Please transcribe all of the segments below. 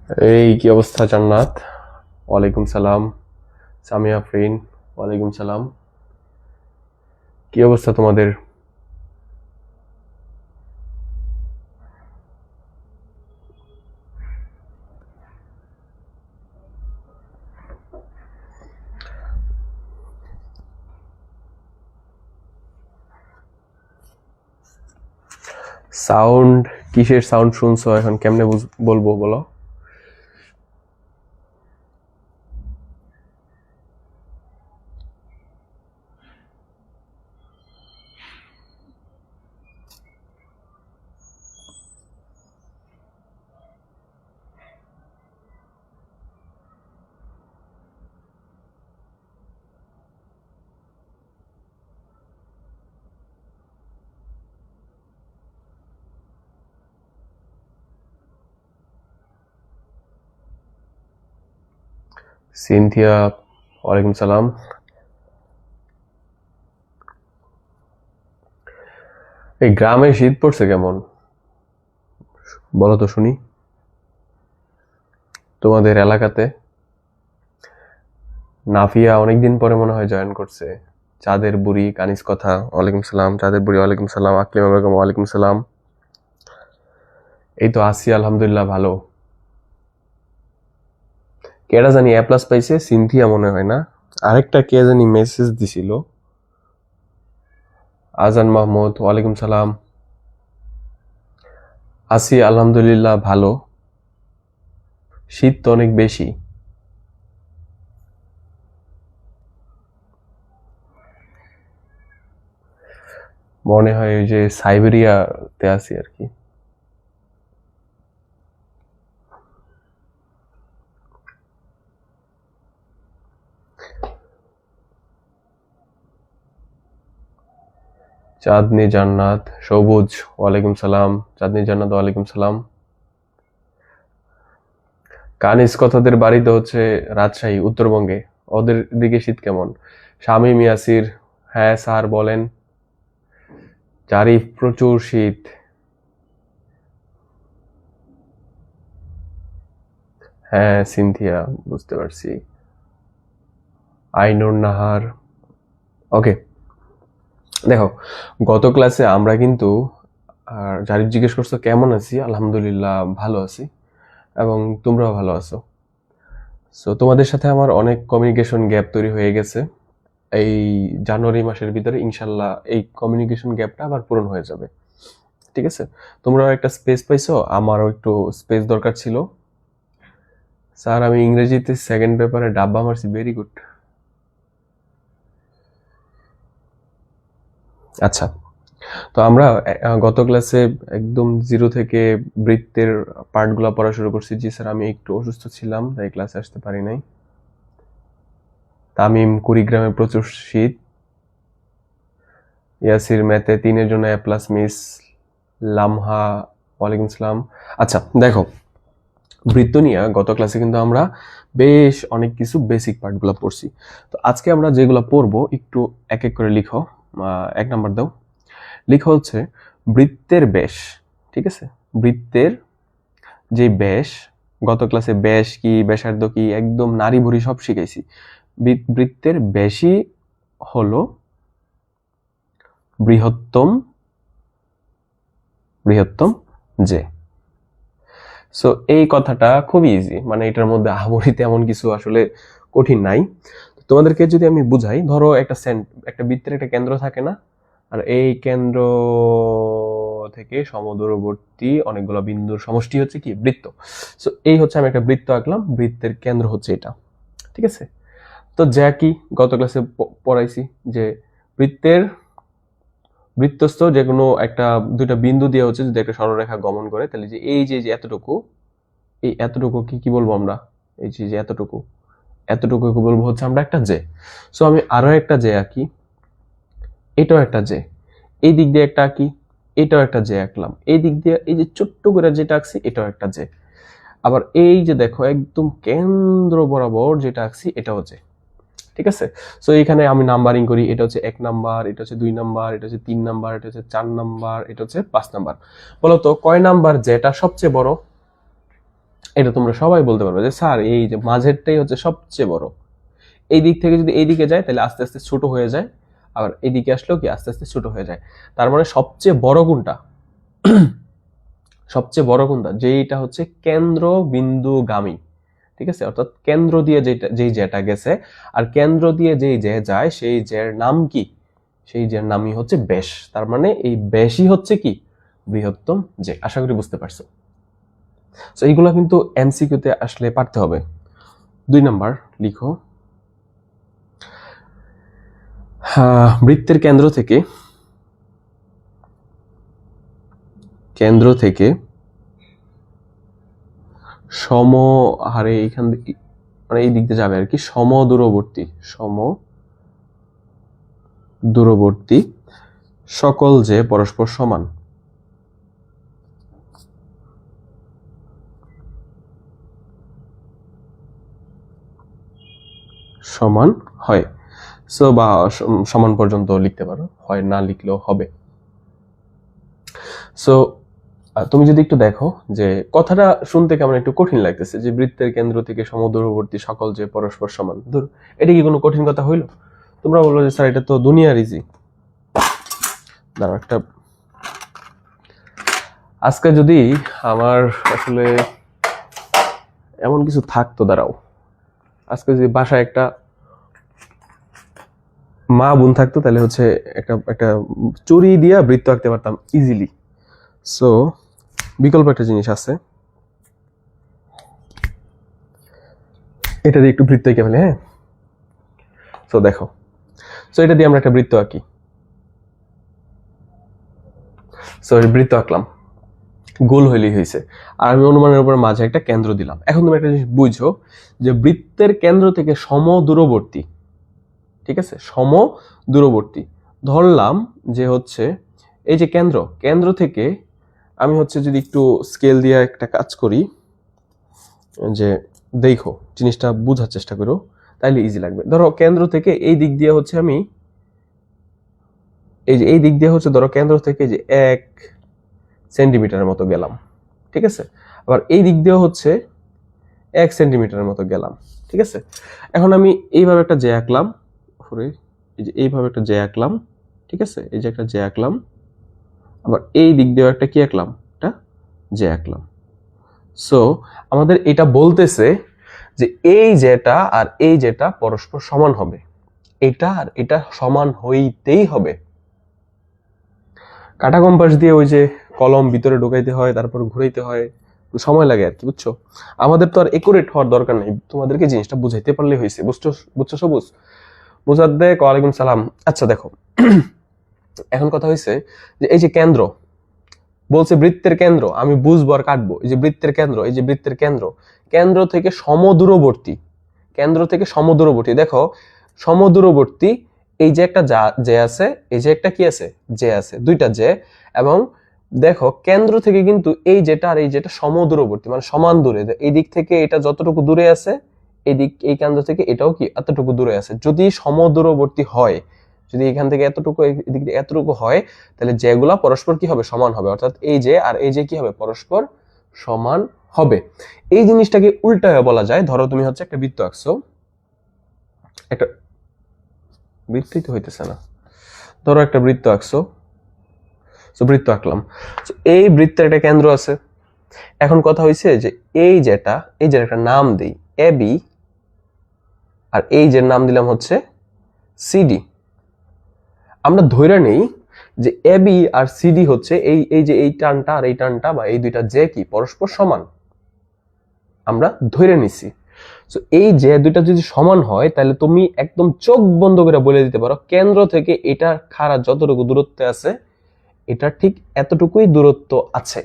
এই কি অবস্থা জান্নাত? ওয়ালাইকুম সালাম। সামিয়া আফরিন, ওয়ালাইকুম সালাম। কি অবস্থা তোমাদের? সাউন্ড, কিসের সাউন্ড শুনছো এখন? কেমনে বলবো বলো? সিনথিয়া, ওয়ালাইকুম সালাম। এই গ্রামে শীত পড়ছে কেমন বলো তো শুনি, তোমাদের এলাকাতে? নাফিয়া অনেকদিন পরে মনে হয় জয়েন করছে। চাঁদের বুড়ি, কানিস কথা, ওয়ালাইকুম সালাম। চাঁদের বুড়ি, ওয়ালাইকুম সালাম। আকলিমা বেগম, ওয়ালাইকুম সালাম। এই তো আছি আলহামদুলিল্লাহ, ভালো। কেডা জানি এ প্লাস পাইছে, সিনথিয়া মনে হয় না, আরেকটা কে জানি মেসেজ দিছিল। আজান মাহমুদ, ওয়ালাইকুম সালাম। আছি আলহামদুলিল্লাহ, ভালো। শীত তো অনেক বেশি। মনে হয় ওই যে সাইবেরিয়াতে আছি আর কি। চাঁদনি জান্নাত, সবুজ, ওয়ালাইকুম সালাম। চাঁদনি জান্নাত, ওয়ালাইকুম সালাম। কানিস কথাদের বাড়ি তো হচ্ছে রাজশাহী, উত্তরবঙ্গে। ওদের দিকে শীত কেমন? শামীম ইয়াসির, হ্যাঁ স্যার বলেন। জারিফ, প্রচুর শীত। হ্যাঁ সিনথিয়া, বুঝতে পারছি। আইনুর নাহার, ওকে। দেখো, গত ক্লাসে আমরা কিন্তু, আর জারিফ জিজ্ঞেস করছো কেমন আছি, আলহামদুলিল্লাহ ভালো আছি, এবং তোমরাও ভালো আছো। সো তোমাদের সাথে আমার অনেক কমিউনিকেশন গ্যাপ তৈরি হয়ে গেছে। এই জানুয়ারি মাসের ভিতরে ইনশাল্লাহ এই কমিউনিকেশন গ্যাপটা আবার পূরণ হয়ে যাবে। ঠিক আছে? তোমরাও একটা স্পেস পাইছো, আমারও একটু স্পেস দরকার ছিল। স্যার আমি ইংরেজিতে সেকেন্ড পেপারে ডাব্বা মারছি, ভেরি গুড। আচ্ছা, তো আমরা গত ক্লাসে একদম জিরো থেকে বৃত্তের পার্টগুলো পড়া শুরু করছি। জি স্যার, আমি একটু অসুস্থ ছিলাম, তাই ক্লাসে আসতে পারি নাই। তামিম, কুড়িগ্রামে প্রচুর শীত। ইয়াসির, ম্যাথে 3-এর জন্য এ প্লাস মিস। লামহা, ওয়ালাইকুম সালাম। আচ্ছা দেখো, বৃত্ত নিয়ে গত ক্লাসে কিন্তু আমরা বেশ অনেক কিছু বেসিক পার্টগুলো পড়ছি। তো আজকে আমরা যেগুলো পড়বো একটু এক এক করে লিখো। 1 নাম্বার দাও। লিখো হচ্ছে বৃত্তের ব্যাস। ঠিক আছে? বৃত্তের যে ব্যাস, গত ক্লাসে ব্যাস কি, ব্যাসার্ধ কি, একদম নাড়ি ভুড়ি সব শিখাইছি। বৃত্তের ব্যাসই হলো বৃহত্তম বৃহত্তম যে। সো এই কথাটা খুবই ইজি, মানে এটার মধ্যে আহামরি তেমন কিছু আসলে কঠিন নাই। তোমাদেরকে যদি আমি বুঝাই, ধরো একটা বৃত্তের একটা কেন্দ্র থাকে না, আর এই কেন্দ্র থেকে সমদূরবর্তী অনেকগুলো বিন্দুর সমষ্টি হচ্ছে কি বৃত্ত। সো এই হচ্ছে, আমি একটা বৃত্ত আঁকলাম, বৃত্তের কেন্দ্র হচ্ছে এটা। ঠিক আছে? তো যা কি গত ক্লাসে পড়াইছি যে বৃত্তের বৃত্তস্থ যে কোনো একটা দুইটা বিন্দু দিয়ে হচ্ছে যদি একটা সরলরেখা গমন করে, তাহলে যে এই যে এতটুকু, এই এতটুকু কি বলবো আমরা? এই যে এতটুকু, এতটুকু বলবো হচ্ছে আমরা একটা জে। সো আমি আরো একটা জে আঁকি, এটাও একটা জে। এই দিক দিয়ে একটা আঁকি, এটাও একটা জে আঁকলাম। এই দিক দিয়ে এই যে ছোট্ট করে যেটা আঁকছি, এটাও একটা জে। আবার এই যে দেখো একদম কেন্দ্র বরাবর যেটা আঁকছি, এটা হচ্ছে। ঠিক আছে? সো এখানে আমি নাম্বারিং করি, এটা হচ্ছে 1 নাম্বার, এটা হচ্ছে 2 নাম্বার, এটা হচ্ছে 3 নাম্বার, এটা হচ্ছে 4 নাম্বার, এটা হচ্ছে 5 নাম্বার। বলতো কয় নাম্বার যেটা সবচেয়ে বড়? এটা তোমরা সবাই বলতে পারবে যে স্যার এই যে মাঝেরটাই হচ্ছে সবচেয়ে বড়, এই দিক থেকে যদি এই দিকে যায় তাহলে আস্তে আস্তে ছোট হয়ে যায়, আবার এইদিকে আসলেও কি আস্তে আস্তে ছোট হয়ে যায়। তার মানে সবচেয়ে বড় কোনটা, সবচেয়ে বড় কোনটা, যেটা হচ্ছে কেন্দ্র বিন্দুগামী, ঠিক আছে, অর্থাৎ কেন্দ্র দিয়ে যেই জ্যাটা গেছে আর কেন্দ্র দিয়ে যেই জ্যা যায় সেই জ্যার নাম কি, সেই জ্যার নামই হচ্ছে ব্যাস। তার মানে এই ব্যাসই হচ্ছে কি বৃহত্তম জ্যা। আশা করি বুঝতে পারছো। তো এইগুলা কিন্তু এমসিকিউতে আসলে পারতে হবে। 2 নাম্বার লিখো, বৃত্তের কেন্দ্র থেকে সম হারে এখান মানে এই দিক দিয়ে যাবে আর কি, দূরবর্তী সকল যে পরস্পর সমান হয়। সো বা সমান পর্যন্ত লিখতে পারো, হয় না লিখলেও হবে। সো তুমি যদি একটু দেখো যে কথাটা শুনতে কেমন একটু কঠিন লাগতেছে, যে বৃত্তের কেন্দ্র থেকে সমদূরবর্তী সকল যে পরস্পর সমান, ধর এটা কি কোনো কঠিন কথা হইলো? তোমরা বললো যে স্যার এটা তো দুনিয়ার ইজি। দাঁড়াও একটা, আজকে যদি আমার আসলে এমন কিছু থাকতো, দাঁড়াও আজকে যদি বাসায় একটা মা বোন থাকতো তাহলে হচ্ছে একটা চুরি দিয়া বৃত্ত আঁকতে পারতাম ইজিলি। সো বিকল্প একটা জিনিস আছে, এটা দিয়ে একটু বৃত্ত এঁকে ফেলে। হ্যাঁ, সো দেখো, সো এটা দিয়ে আমরা একটা বৃত্ত আঁকি। সো বৃত্ত আঁকলাম, গোল হইলেই হয়েছে, আর আমি অনুমানের উপর মাঝে একটা কেন্দ্র দিলাম। এখন তুমি একটা জিনিস বুঝো যে বৃত্তের কেন্দ্র থেকে সমদূরবর্তী, ঠিক আছে, সমদূরবর্তী ধরলাম যে হচ্ছে এই যে কেন্দ্র থেকে আমি হচ্ছে যদি একটু স্কেল দিয়ে একটা কাজ করি, যে দেখো জিনিসটা বোঝার চেষ্টা করো তাইলে ইজি লাগবে। ধরো কেন্দ্র থেকে এই দিক দিয়ে হচ্ছে আমি এই দিক দিয়ে হচ্ছে ধরো কেন্দ্র থেকে যে 1 সেন্টিমিটারের মতো গেলাম, ঠিক আছে, আবার এই দিক দিয়ে হচ্ছে 1 সেন্টিমিটারের মতো গেলাম, ঠিক আছে। এখন আমি এইভাবে একটা জ্যা আঁকলাম, এই যে এইভাবে একটা জ্যা আঁকলাম, ঠিক আছে, এই যে একটা জ্যা আঁকলাম, আবার এই দিক দিয়েও একটা কি আঁকলাম, একটা জ্যা আঁকলাম। সো আমাদের এটা বলতেছে যে এই জ্যাটা আর এই জ্যাটা পরস্পর সমান হবে, এটা আর এটা সমান হইতেই হবে। কাটা কম্পাস দিয়ে ওই যে কলম ভিতরে ঢুকাইতে হয়, তারপর ঘুরাইতে হয়, সময় লাগে আর কি, বুঝছো। আমাদের তো আর একুরেট হওয়ার দরকার নেই, তোমাদেরকে জিনিসটা বুঝাইতে পারলে হয়েছে। বুঝছো সবুজ? মুজাদ্দেক ওয়ালাইকুম সালাম। আচ্ছা দেখো, এখন কথা হয়েছে যে এই যে কেন্দ্র বলছে বৃত্তের কেন্দ্র, আমি বুঝবো আর কাটবো। এই যে বৃত্তের কেন্দ্র, এই যে বৃত্তের কেন্দ্র থেকে সমদূরবর্তী, দেখো সমদূরবর্তী, এই যে একটা জে আছে, এই যে একটা কি আছে, জে আছে, দুইটা জে। এবং দেখো কেন্দ্র থেকে কিন্তু এই যেটা আর এই যেটা সমদূরবর্তী, মানে সমান দূরে, এই দিক থেকে এটা যতটুকু দূরে আছে, এই কেন্দ্র থেকে এটাও কি এতটুকু দূরে আছে। যদি সমদূরবর্তী হয়, যদি এখান থেকে এতটুকু এদিক থেকে এতটুকু হয়, তাহলে যেগুলা পরস্পর কি হবে, সমান হবে। অর্থাৎ এই যে আর এই যে কি হবে, পরস্পর সমান হবে। এই জিনিসটাকে উল্টায় বলা যায়, ধরো তুমি হচ্ছে একটা বৃত্ত আঁকছো, একটা বৃত্তই তো হইতেছে না, ধরো একটা বৃত্ত আঁকছো, তো বৃত্ত আঁকলাম, এই বৃত্তের একটা কেন্দ্র আছে। এখন কথা হইছে যে এই যে একটা নাম দেই এ বি, আর এই যে নাম দিলাম হচ্ছে সিডি। আমরা ধরে নেই যে এ বি আর সিডি হচ্ছে এই যে এই টানটা আর এই টানটা বা এই দুইটা যে কি পরস্পর সমান, আমরা ধরে নিছি। তো এই যে দুইটা যদি সমান হয় তাহলে তুমি একদম চোখ বন্ধ করে বলে দিতে পারো কেন্দ্র থেকে এটা খাড়া যতটুকু দূরত্বে আছে, এটা ঠিক এতটুকুই দূরত্ব আছে।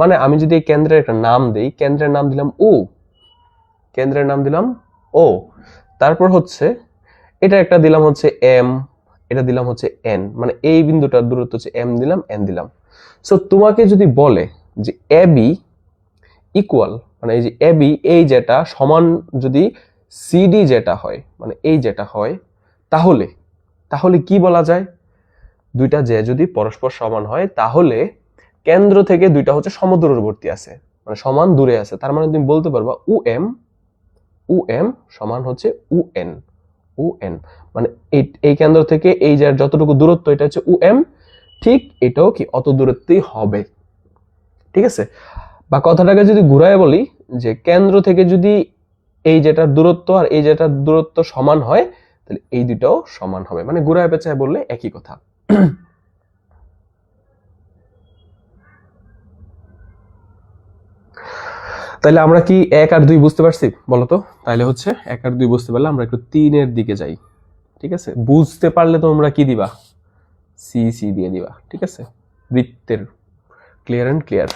মানে আমি যদি এই কেন্দ্রের একটা নাম দেই, কেন্দ্রের নাম দিলাম ও, তারপর হচ্ছে এটা একটা দিলাম হচ্ছে এম, এটা দিলাম হচ্ছে এন, মানে এই বিন্দুটার দূরত্ব হচ্ছে এম দিলাম, এন দিলাম। সো তোমাকে যদি বলে যে এ বি ইকুয়াল, মানে এই যে এ বি এই যেটা সমান যদি সিডি যেটা হয়, মানে এই যেটা হয়, তাহলে কি বলা যায়, দুইটা যে যদি পরস্পর সমান হয় তাহলে কেন্দ্র থেকে দুইটা হচ্ছে সমদূরবর্তী আছে, মানে সমান দূরে আছে, তার মানে তুমি বলতে পারবা উ এম সমান হচ্ছে উ এন, মানে এই কেন্দ্র থেকে এই যে যতটুকু দূরত্ব এটা হচ্ছে উ এম, ঠিক এটাও কি অত দূরত্বই হবে। ঠিক আছে, বা কথাটাকে যদি ঘুরায় বলি যে কেন্দ্র থেকে যদি এই যেটার দূরত্ব আর এই যেটার দূরত্ব সমান হয়, তাহলে এই দুটাও সমান হবে, মানে ঘুরায় পেঁচায় বললে একই কথা। তাহলে আমরা কি 1 আর 2 বুঝতে পারছি বলো তো? তাহলে হচ্ছে 1 আর 2 বুঝতে পারলে আমরা একটু 3 দিকে যাই। ঠিক আছে, বুঝতে পারলে তোমরা কি দিবা? সি দিয়ে দিবা। ঠিক আছে, বৃত্তের ক্লিয়ার এন্ড ক্লিয়ার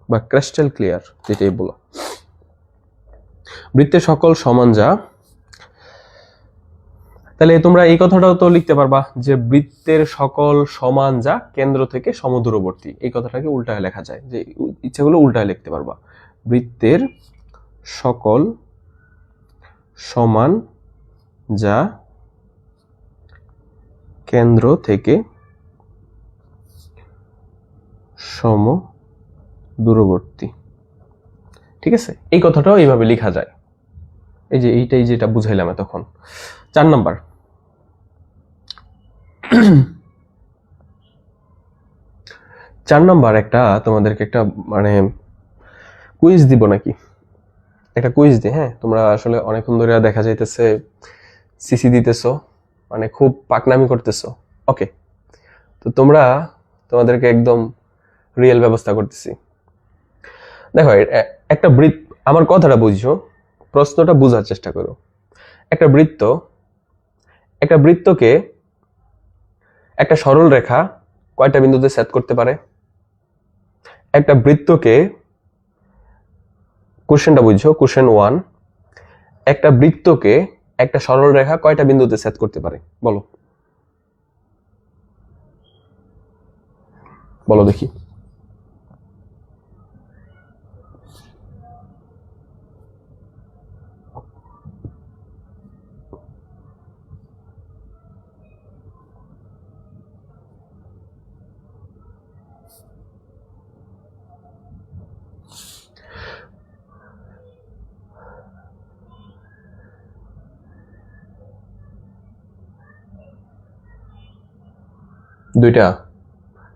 বা ক্রিস্টাল ক্লিয়ার যেটাই বলো। বৃত্তের সকল সমান যা, তাহলে তোমরা এই কথাটাও তো লিখতে পারবা যে বৃত্তের সকল সমান যা কেন্দ্র থেকে সমদূরবর্তী, এই কথাটাকে উল্টায় লেখা যায়, যে ইচ্ছাগুলো উল্টায় লিখতে পারবা। বৃত্তের সকল সমান যা কেন্দ্র থেকে সমদূরবর্তী। ঠিক আছে, এই কথাটাও এইভাবে লেখা যায়। এই যে এইটাই যেটা বুঝাইলাম তখন। 4 নাম্বার, একটা তোমাদেরকে একটা মানে কুইজ দিব নাকি, একটা কুইজ দিই। হ্যাঁ, তোমরা আসলে অনেকক্ষণ ধরে দেখা যাইতেছে সিসি দিতেছো, মানে খুব পাকনামি করতেছো। ওকে, তো তোমাদেরকে একদম রিয়েল ব্যবস্থা করতেছি। দেখো, একটা বৃত্ত, আমার কথাটা বুঝছো, প্রশ্নটা বোঝার চেষ্টা করো। একটা বৃত্তকে একটা সরল রেখা কয়টা বিন্দুতে সেট করতে পারে? একটা বৃত্তকে, কোশ্চেনটা বুঝছো, কোশ্চেন 1, একটা বৃত্তকে একটা সরল রেখা কয়টা বিন্দুতে সেট করতে পারে? বলো বলো দেখি। দুইটা।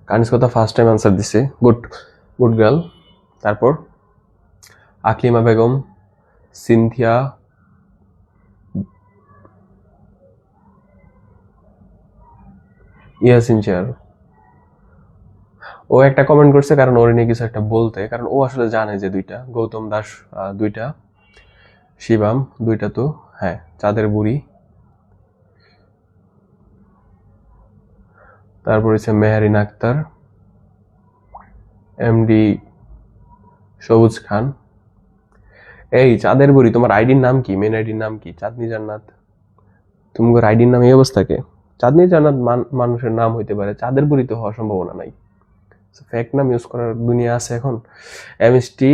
কানিস কথা ফার্স্ট টাইম আনসার দিছে, গুড গুড গার্ল। তারপর আকলিমা বেগম, সিনথিয়া, ইয়াসিন চেয়ার, ও একটা কমেন্ট করছে কারণ ওর নিয়ে কিছু একটা বলতে, কারণ ও আসলে জানে যে দুইটা। গৌতম দাস দুইটা, শিবাম দুইটা, তো হ্যাঁ, চাঁদের বুড়ি, তারপর হচ্ছে মেহেরিন আক্তার, এমডি সবুজ খান। এই চাঁদের বুড়ি, তোমার আইডির নাম কি? মেন আইডির নাম কি? চাঁদনি জান্নাত। তোমার আইডির নাম এই অবস্থাকে? চাঁদনি জান্নাত মানুষের নাম হইতে পারে, চাঁদের বুড়ি তো হওয়ার সম্ভাবনা নাই। ফেক নাম ইউজ করার দুনিয়া আছে এখন। এমএসটি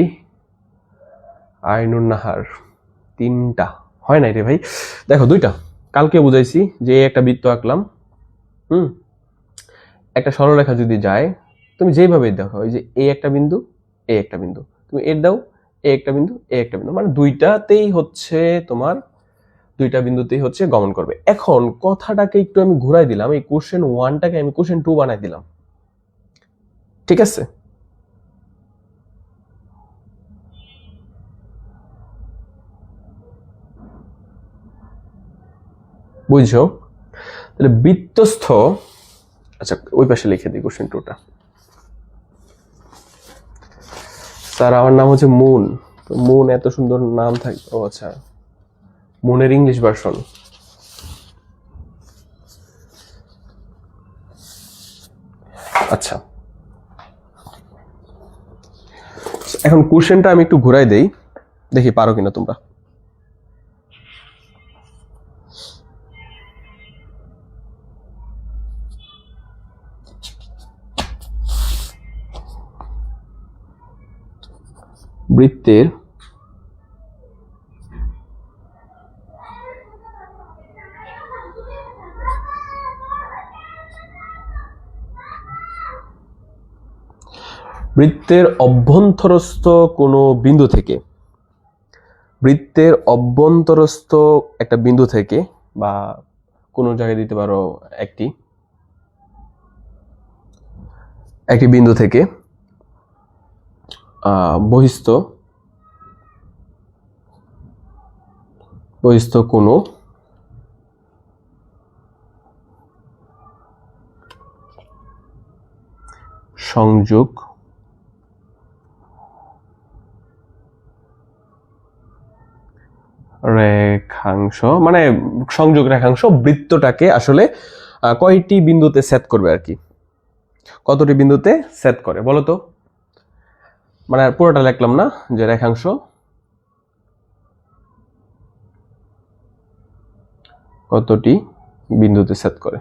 আইনুর নাহার, 3টা হয় নাই রে ভাই। দেখো, 2টা কালকে বুঝাইছি যে একটা বৃত্ত আঁকলাম, একটা সরলরেখা যদি যায়, তুমি যেভাবে দেখো, ওই যে এ একটা বিন্দু, এ একটা বিন্দু, তুমি এর দাও, এ একটা বিন্দু, এ একটা বিন্দু, মানে দুইটাতেই হচ্ছে তোমার, দুইটা বিন্দুতেই হচ্ছে গমন করবে। এখন কথাটাকে একটু আমি ঘুরাই দিলাম, এই কোশ্চেন 1টাকে আমি কোশ্চেন 2 বানাই দিলাম। ঠিক আছে, বুঝছো? তাহলে বৃত্তস্থ, আচ্ছা ওই পাশে লিখে দিই কোশ্চেন 2টা। স্যার আমার নাম হচ্ছে মুন, তো মুন এত সুন্দর নাম থাকে? ও আচ্ছা, মুনের ইংলিশ ভার্সন। আচ্ছা, এখন কোশ্চেনটা আমি একটু ঘুরাই দেই, দেখি পারো কিনা তোমরা। বৃত্তের বৃত্তের অভ্যন্তরস্থ কোনো বিন্দু থেকে, বৃত্তের অভ্যন্তরস্থ একটা বিন্দু থেকে বা কোনো জায়গায় দিতে পারো একটি বিন্দু থেকে বহিস্থ কোনো সংযোগ রেখাংশ, মানে সংযোগ রেখাংশ বৃত্তটাকে আসলে কয়টি বিন্দুতে সেট করবে আর কি, কতটি বিন্দুতে সেট করে বলো তো। মানে পুরোটা লিখলাম না, যে রেখাংশ কতটি বিন্দুতে সেট করে,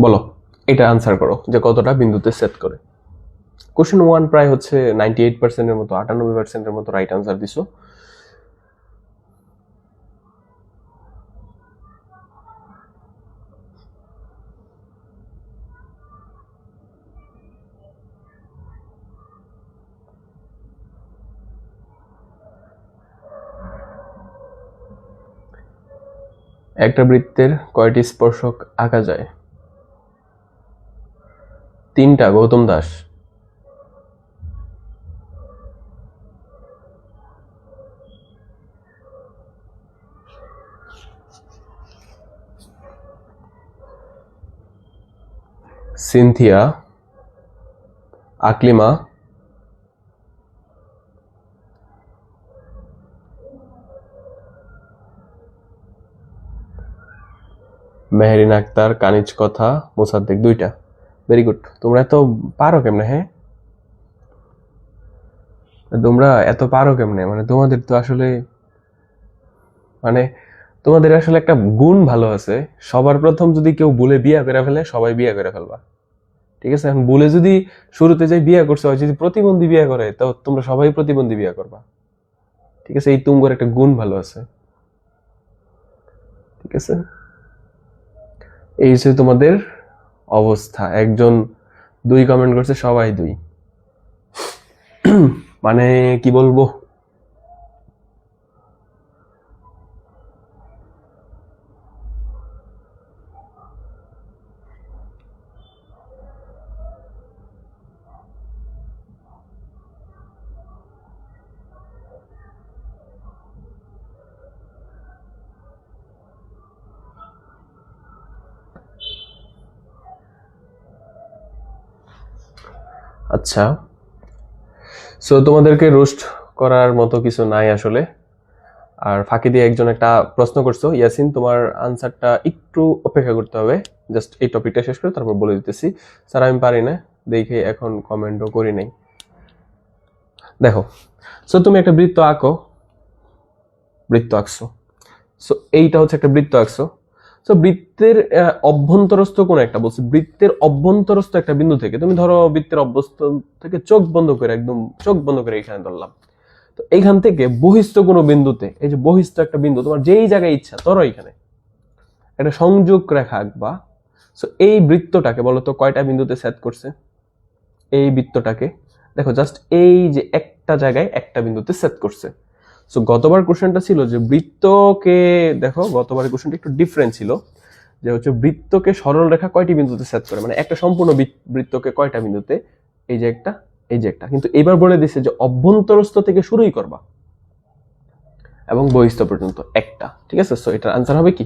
বলো এটা আনসার করো যে কতটা বিন্দুতে সেট করে। কোশ্চেন 1 প্রায় হচ্ছে 98%-এর মতো, 98%-এর মতো রাইট আনসার দিছো। একটা বৃত্তের কয়টি স্পর্শক আঁকা যায়? 3টা, গৌতম দাস। সিনথিয়া, আকলিমা, মেহেরিন আক্তার, কানিজ কথা, মোসাদ্দেক। 2টা। Very good. তোমরা এত পারো কেমনে? হ্যাঁ, তোমরা এত পারো কেমনে? মানে তোমাদের তো আসলে, মানে তোমাদের আসলে একটা গুণ ভালো আছে। সবার প্রথম যদি কেউ বলে বিয়ে করে ফেলে, সবাই বিয়ে করে ফেলবা। ঠিক আছে? এখন বলে যদি শুরুতে যাই বিয়ে করছে, হয় যদি প্রতিবন্ধী বিয়ে করে, তো তোমরা সবাই প্রতিবন্ধী বিয়ে করবা। ঠিক আছে? এই তুমগর একটা গুণ ভালো আছে। ঠিক আছে? এই হচ্ছে তোমাদের অবস্থা। একজন 2 কমেন্ট করছে, সবাই 2। মানে কি বলবো, আচ্ছা। সো তোমাদেরকে রোস্ট করার মতো কিছু নাই আসলে। আর ফাঁকি দিয়ে একজন একটা প্রশ্ন করছো, ইয়াসিন তোমার আনসারটা একটু অপেক্ষা করতে হবে, জাস্ট এই টপিকটা শেষ করে তারপর বলে দিতেছি। স্যার আমি পারি না, দেখে এখন কমেন্টও করি নাই। দেখো, সো তুমি একটা বৃত্ত আঁকো, বৃত্ত আঁকছো। সো এইটা হচ্ছে একটা বৃত্ত আঁকছো। সো বৃত্তের অভ্যন্তরস্থ কোন একটা, বলছি বৃত্তের অভ্যন্তরস্থ একটা বিন্দু থেকে, তুমি ধরো বৃত্তের অভ্যন্তর থেকে চোখ বন্ধ করে, একদম চোখ বন্ধ করে এখানে ধরলাম। তো এইখান থেকে বহিস্থ কোনো বিন্দুতে, এই যে বহিস্থ একটা বিন্দু, তোমার যেই জায়গায় ইচ্ছা ধরো এখানে একটা সংযোগ রেখা আঁকবা। সো এই বৃত্তটাকে বলতো কয়টা বিন্দুতে সেট করছে? এই বৃত্তটাকে দেখো, জাস্ট এই যে একটা জায়গায় একটা বিন্দুতে সেট করছে। সো গতবার কোশ্চেনটা ছিল যে বৃত্তকে, দেখো গতবার কোশ্চেনটা একটু ডিফারেন্ট ছিল, যে হচ্ছে বৃত্তকে সরল রেখা কয়টি বিন্দুতে সেট করে, মানে একটা সম্পূর্ণ বৃত্তকে কয়টা বিন্দুতে, এই যে একটা, এই যে একটা। কিন্তু এবার বলে দিছে যে অভ্যন্তরস্থ থেকে শুরুই করবা এবং বহিস্থ পর্যন্ত একটা। ঠিক আছে? সো এটার আনসার হবে কি?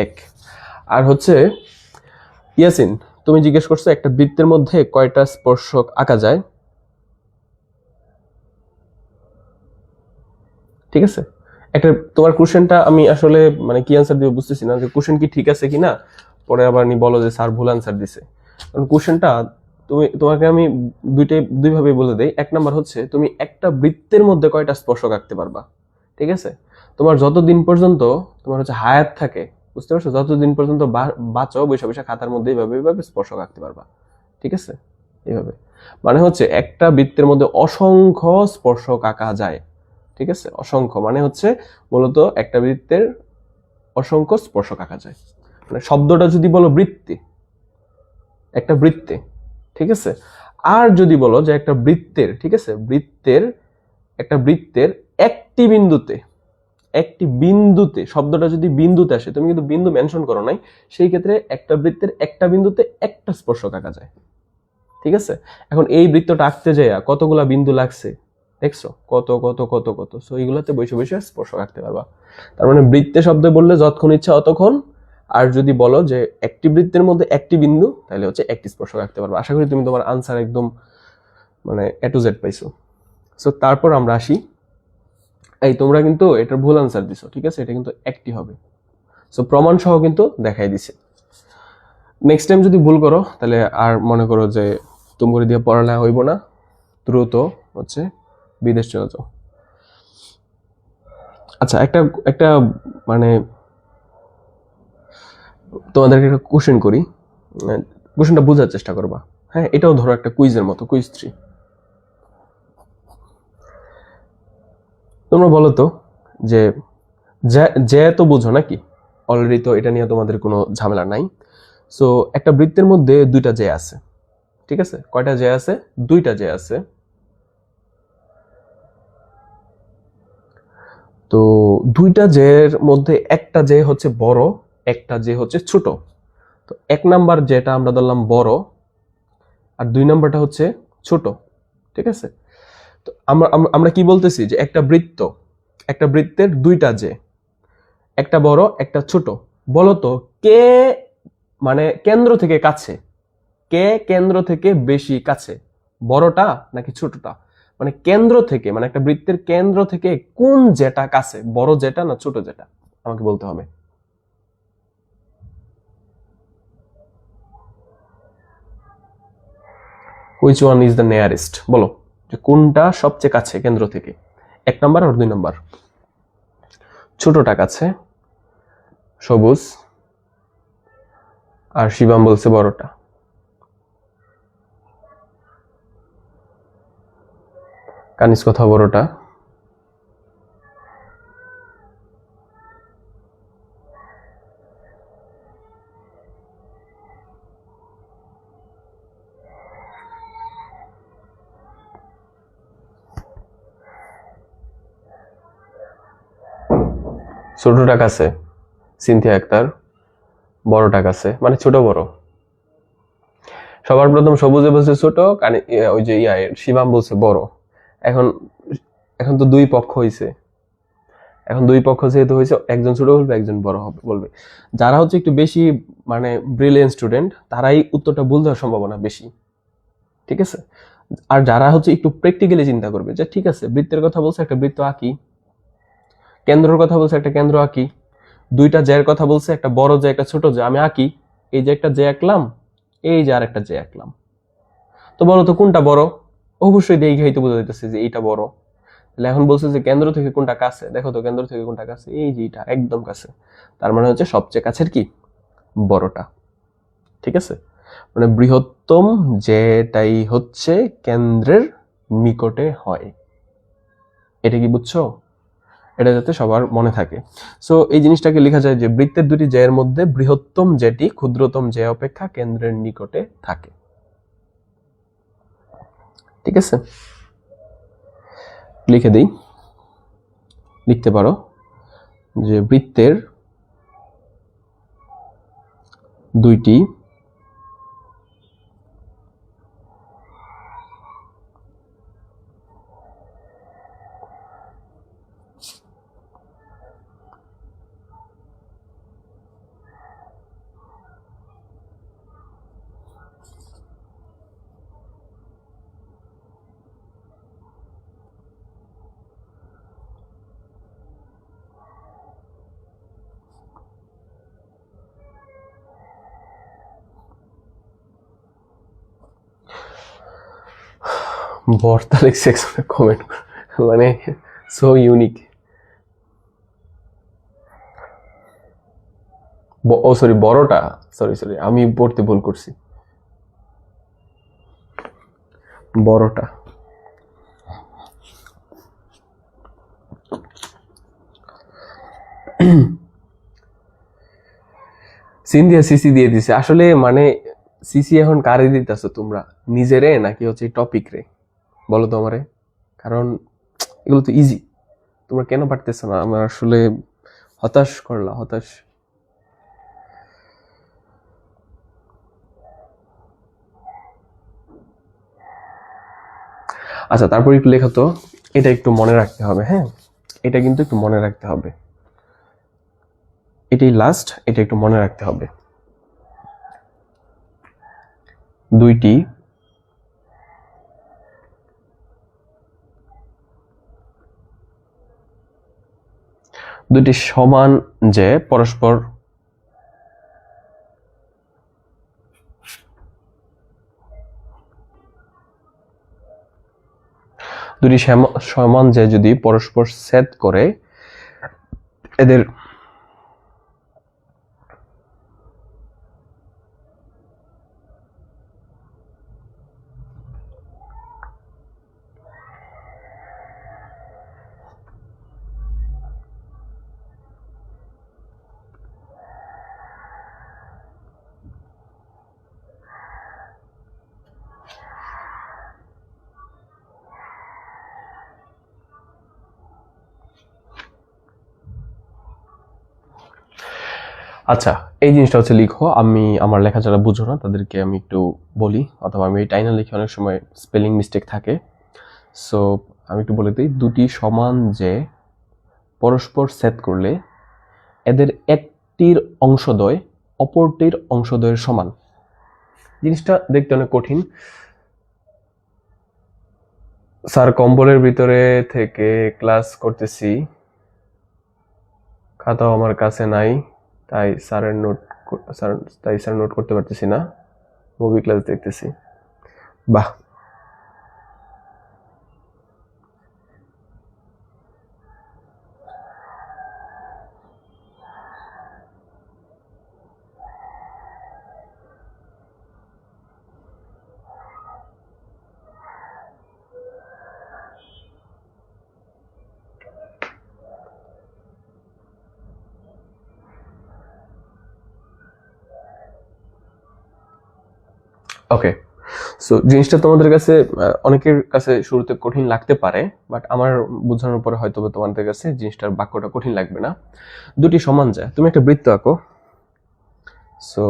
1। আর হচ্ছে ইয়াসিন, তুমি জিজ্ঞেস করছো একটা বৃত্তের মধ্যে কয়টা স্পর্শক আঁকা যায়। ঠিক আছে? একটা তোমার কোশ্চেনটা আমি আসলে মানে কি আনসার দিব বুঝতেছি না, যে কোশ্চেন কি ঠিক আছে কিনা, পরে আবার নি বলো যে স্যার ভুল আনসার দিছে। কারণ কোশ্চেনটা তোমাকে আমি দুই ভাবে বলে দেই। 1 নাম্বার হচ্ছে তুমি একটা বৃত্তের মধ্যে কয়টা স্পর্শক আঁকতে পারবা। ঠিক আছে? তোমার যতদিন পর্যন্ত তোমার হচ্ছে হায়াত থাকে, বুঝতে পারছো, যতদিন পর্যন্ত বাঁচো, বৈশা বৈশা খাতার মধ্যে এইভাবে স্পর্শক আঁকতে পারবা। ঠিক আছে? এইভাবে মানে হচ্ছে একটা বৃত্তের মধ্যে অসংখ্য স্পর্শক আঁকা যায়। ঠিক আছে? অসংখ্য মানে হচ্ছে মূলত একটা বৃত্তের অসংখ্য স্পর্শক আঁকা যায়। মানে শব্দটা যদি বলো বৃত্তি, একটা বৃত্তে, ঠিক আছে। আর যদি বলো যে একটা বৃত্তের, ঠিক আছে, একটা বৃত্তের একটি বিন্দুতে শব্দটা যদি বিন্দুতে আসে, তুমি কিন্তু বিন্দু মেনশন করো নাই, সেই ক্ষেত্রে একটা বৃত্তের একটা বিন্দুতে একটা স্পর্শক আঁকা যায়, ঠিক আছে। এখন এই বৃত্তটা আঁকতে যায় কতগুলা বিন্দু লাগছে দেখছো, কত কত কত কত, সো এইগুলাতে বসে বসে স্পর্শক আঁকতে পারবা। তার মানে বৃত্তে শব্দ বললে যতক্ষণ ইচ্ছা অতক্ষণ, আর যদি বলো যে একটি বৃত্তের মধ্যে একটি বিন্দু, তাহলে হচ্ছে একটি স্পর্শক আঁকতে পারবা। আশা করি তুমি তোমার আনসার একদম মানে এ টু জেড পাইছো। সো তারপর আমরা আসি, এই তোমরা কিন্তু এটার ভুল আনসার দিছো, ঠিক আছে, এটা কিন্তু একটি হবে। সো প্রমাণ সহ কিন্তু দেখাই দিছে। নেক্সট টাইম যদি ভুল করো তাহলে আর মনে করো যে তোমার দিয়ে পড়ালেখা হইব না, দ্রুত হচ্ছে বিদেশ চলে যাও। আচ্ছা, একটা একটা মানে তোমাদেরকে একটা কোশ্চেন করি, কোশ্চেনটা বোঝার চেষ্টা করবা। হ্যাঁ, এটাও ধরো একটা কুইজের মতো, কুইজ 3। তোমরা বলো তো যে যে তো বুঝো নাকি, অলরেডি তো এটা নিয়ে তোমাদের কোনো ঝামেলা নাই। সো একটা বৃত্তের মধ্যে দুইটা জে আছে, ঠিক আছে, কয়টা জে আছে? দুইটা জে আছে। তো দুইটা জে এর মধ্যে একটা জে হচ্ছে বড়, একটা জে হচ্ছে ছোট। তো 1 নাম্বার যেটা আমরা ধরলাম বড়, আর 2 নাম্বারটা হচ্ছে ছোট, ঠিক আছে। তো আমরা আমরা কি বলতেছি যে একটা বৃত্তের দুইটা জে, একটা বড় একটা ছোট। বলতো কে মানে কেন্দ্র থেকে কাছে, কে কেন্দ্র থেকে বেশি কাছে, বড়টা নাকি ছোটটা? মানে কেন্দ্র থেকে, মানে একটা বৃত্তের কেন্দ্র থেকে কোন যেটা কাছে, বড় যেটা না ছোট যেটা, আমাকে বলতে হবে। Which one is the nearest, বলো যে কোনটা সবচেয়ে কাছে কেন্দ্র থেকে, 1 নাম্বার আর 2 নাম্বার। ছোটটা কাছে, সবুজ, আর শিবাম বলছে বড়টা। কানিস কথা বড়টা। ছোটটা কাছে সিনথিয়া আক্তার, বড়টা কাছে, মানে ছোট বড়। সবার প্রথম সবুজে বলছে ছোট, ওই যে শিবাম বলছে বড়। এখন এখন তো দুই পক্ষ হইছে, এখন দুই পক্ষ যেহেতু হয়েছে, একজন ছোট বলবে একজন বড় হবে বলবে। যারা হচ্ছে একটু বেশি মানে ব্রিলিয়েন্ট স্টুডেন্ট, তারাই উত্তরটা ভুল দেওয়ার সম্ভাবনা বেশি, ঠিক আছে। আর যারা হচ্ছে একটু প্র্যাকটিক্যালি চিন্তা করবে যে ঠিক আছে বৃত্তের কথা বলছে, একটা বৃত্ত আঁকি, কেন্দ্রের কথা বলছে, একটা কেন্দ্র আঁকি, দুইটা জের কথা বলছে, একটা বড় জে একটা ছোট জে, আমি আঁকি, এই যে একটা জে আঁকলাম, এই যে আর একটা জে আঁকলাম। তো বলো তো কোনটা বড়? অবশ্যই দেখে হয়তো বোঝা যাইতেছে যে এইটা বড়। তাহলে এখন বলছে যে কেন্দ্র থেকে কোনটা কাছে, দেখো তো কেন্দ্র থেকে কোনটা কাছে, এই যে এটা একদম কাছে। তার মানে হচ্ছে সবচেয়ে কাছের কি, বড়টা, ঠিক আছে। মানে বৃহত্তম যেটাই হচ্ছে কেন্দ্রের নিকটে হয়। এটা কি বুঝছো? এটা যাতে সবার মনে থাকে। সো এই জিনিসটাকে লেখা যায় যে বৃত্তের দুটি জয়ের মধ্যে বৃহত্তম যেটি ক্ষুদ্রতম জয় অপেক্ষা কেন্দ্রের নিকটে থাকে, ঠিক আছে। লিখে দিই, লিখতে পারো যে বৃত্তের দুইটি বর্তালিক সেকশনে কমেন্ট, মানে সো ইউনিক। ও সরি, বড়টা, সরি সরি আমি পড়তে ভুল করছি, বড়টা। সিনথিয়া সিসি দিয়ে দিছে আসলে, মানে সিসি এখন কারে দিতেছো তোমরা, নিজেরে নাকি হচ্ছে টপিক রে? বলো তো আমারে, কারণ এগুলো তো ইজি, তোমরা কেন পারতেছো না? আমার আসলে হতাশ করলা, হতাশ। আচ্ছা, তারপর একটু লেখো তো, এটা একটু মনে রাখতে হবে, হ্যাঁ, এটা কিন্তু একটু মনে রাখতে হবে, এটাই লাস্ট, এটা একটু মনে রাখতে হবে। দুইটি সমান যে পরস্পর সমান যে যদি পরস্পর ছেদ করে এদের আচ্ছা, এই জিনিসটা হচ্ছে লিখো। আমি আমার লেখা যারা বুঝো না তাদেরকে আমি একটু বলি, অথবা আমি টাইনা লিখে অনেক সময় স্পেলিং মিস্টেক থাকে, সো আমি একটু বলে দিই। দুটি সমান যে পরস্পর ছেদ করলে এদের একটির অংশদ্বয় অপরটির অংশদ্বয়ের সমান। জিনিসটা দেখতে অনেক কঠিন। স্যার কম্বলের ভিতরে থেকে ক্লাস করতেছি, খাতাও আমার কাছে নাই, তাই স্যার নোট করতে পারতেছি না, মুভি ক্লাস দেখতেছি। বাহ, ওকে। সো জিনিসটা তোমাদের কাছে অনেকের কাছে শুরুতে কঠিন লাগতে পারে, বাট আমার বোঝানোর পরে হয়তো তোমাদের কাছে জিনিসটার বাক্যটা কঠিন লাগবে না। দুটি সমান যায়, তুমি একটা বৃত্ত আঁকো। সো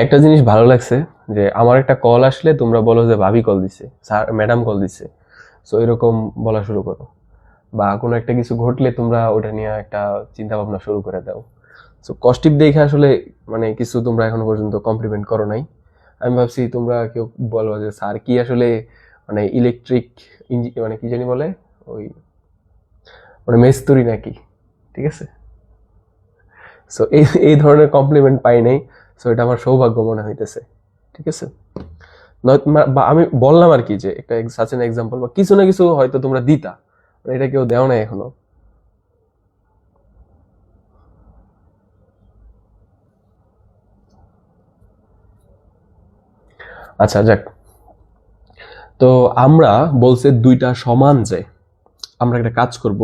একটা জিনিস ভালো লাগছে যে আমার একটা কল আসলে তোমরা বলো যে ভাবি কল দিছে, স্যার ম্যাডাম কল দিছে, সো এরকম বলা শুরু করো। বা কোনো একটা কিছু ঘটলে তোমরা ওটা নিয়ে একটা চিন্তা ভাবনা শুরু করে দাও। সো কস্টিপ দেখে আসলে মানে কিছু তোমরা এখনো পর্যন্ত কমপ্লিমেন্ট করো নাই। আমি ভাবছি তোমরা কেউ বলবো যে স্যার কি আসলে মানে ইলেকট্রিক মানে কি জানি বলে, ওই মানে মেস্তুরি নাকি, ঠিক আছে। সো এই এই ধরনের কমপ্লিমেন্ট পাই নাই, সো এটা আমার সৌভাগ্য মনে হইতেছে, ঠিক আছে। বা আমি বললাম আর কি যে একটা সাচেন এক্সাম্পল বা কিছু না কিছু হয়তো তোমরা দিতা, এটা কেউ দেও নাই এখনো। আচ্ছা যাক, তো আমরা বলছে দুইটা সমান যে, আমরা একটা কাজ করব,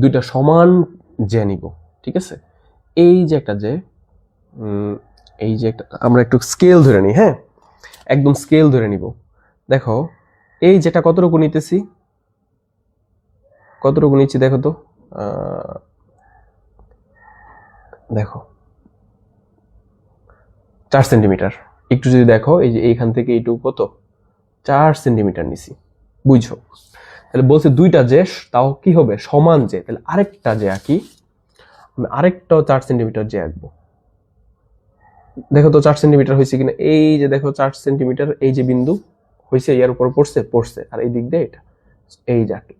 দুইটা সমান যে নিব, ঠিক আছে। এই যে একটা যে এই যে একটা আমরা একটু স্কেল ধরে নিই, হ্যাঁ, একদম স্কেল ধরে নিব। দেখো এই যেটা কতটুকু নিতেছি, কতটুকু নিচ্ছি দেখো তো, দেখো 4 সেন্টিমিটার। একটু যদি দেখো এই যে এইখান থেকে এইটুকু কত, 4 সেন্টিমিটার নিছি, বুঝছো। তাহলে বলছে দুইটা যে তাও কি হবে সমান যে, তাহলে আরেকটা যে আঁকি, আমি আরেকটাও 4 সেন্টিমিটার যে আঁকবো। দেখো তো 4 সেন্টিমিটার হয়েছে কিনা, এই যে দেখো 4 সেন্টিমিটার, এই যে বিন্দু হয়েছে, ইয়ার উপর পড়ছে, আর এই দিক দিয়ে এটা, এই যে আঁকি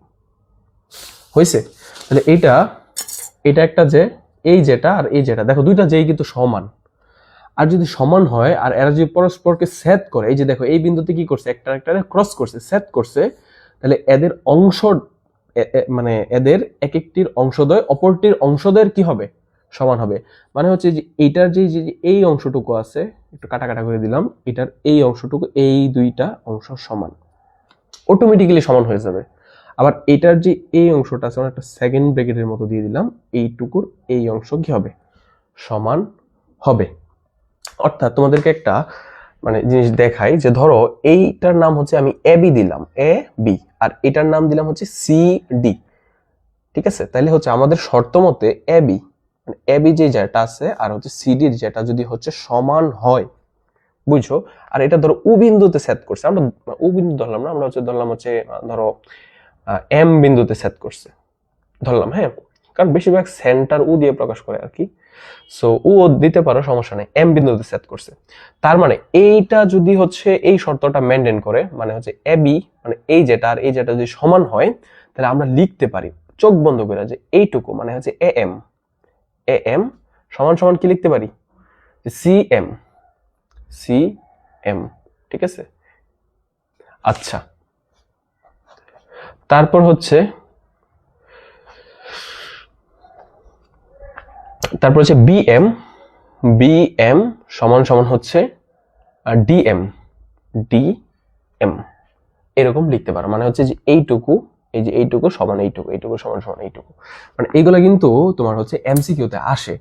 হয়েছে। তাহলে এটা একটা যে, এই যেটা আর এই যেটা, দেখো দুইটা যেই কিন্তু সমান। আর যদি সমান হয় আর এরা যদি পরস্পরকে ছেদ করে, এই যে দেখো এই বিন্দুতে কি করছে, একটা ক্রস করছে, ছেদ করছে, তাহলে এদের অংশ মানে এদের এক একটির অংশদ্বয় অপরটির অংশদ্বয়ের কি হবে সমান হবে। মানে হচ্ছে যে এইটার যে এই অংশটুকু আছে, একটু কাটা কাটা করে দিলাম, এটার এই অংশটুকু এই দুইটা অংশ সমান, অটোমেটিক্যালি সমান হয়ে যাবে। আবার এটার যে এই অংশটা আছে, একটা সেকেন্ড ব্র্যাকেটের মতো দিয়ে দিলাম, এইটুকুর এই অংশ কি হবে, সমান হবে। অর্থাৎ তোমাদেরকে একটা মানে জিনিস দেখাই, যে ধরো এইটার নাম হচ্ছে আমি এ বি দিলাম, এ বি, আর এটার নাম দিলাম হচ্ছে সি ডি, ঠিক আছে? তাহলে হচ্ছে আমাদের শর্ত মতে এ বি, মানে এ বি যে যেটা আছে আর হচ্ছে সিডির যেটা যদি হচ্ছে সমান হয়, বুঝছো? আর এটা ধরো উ বিন্দুতে সেট করছে, আমরা উ বিন্দু ধরলাম না, আমরা হচ্ছে ধরলাম হচ্ছে ধরো এম বিন্দুতে সেট করছে ধরলাম, হ্যাঁ, কারণ বেশিরভাগ সেন্টার উ দিয়ে প্রকাশ করে আর কি। সো ও দিতে পারো, সমস্যা নেই, এম বিন্দুতে সেট করছে। তার মানে এইটা যদি হচ্ছে এই শর্তটা মেনটেন করে, মানে হচ্ছে এ বি, মানে এই যেটা আর এই যেটা যদি সমান হয়, তাহলে আমরা লিখতে পারি চোখ বন্ধ করে যে এইটুকু মানে হচ্ছে এ এম, এ এম সমান সমান কি লিখতে পারি, সি এম, সি এম, ঠিক আছে? আচ্ছা, তারপর হচ্ছে বিএম, বিএম সমান সমান হচ্ছে ডিএম, ডিএম, এরকম লিখতে পারো। মানে হচ্ছে যে এইটুকু, এই যে এইটুকু সমান এইটুকু, এইটুকু সমান সমান এইটুকু, মানে এইগুলা কিন্তু তোমার হচ্ছে এমসিকিউতে আসে,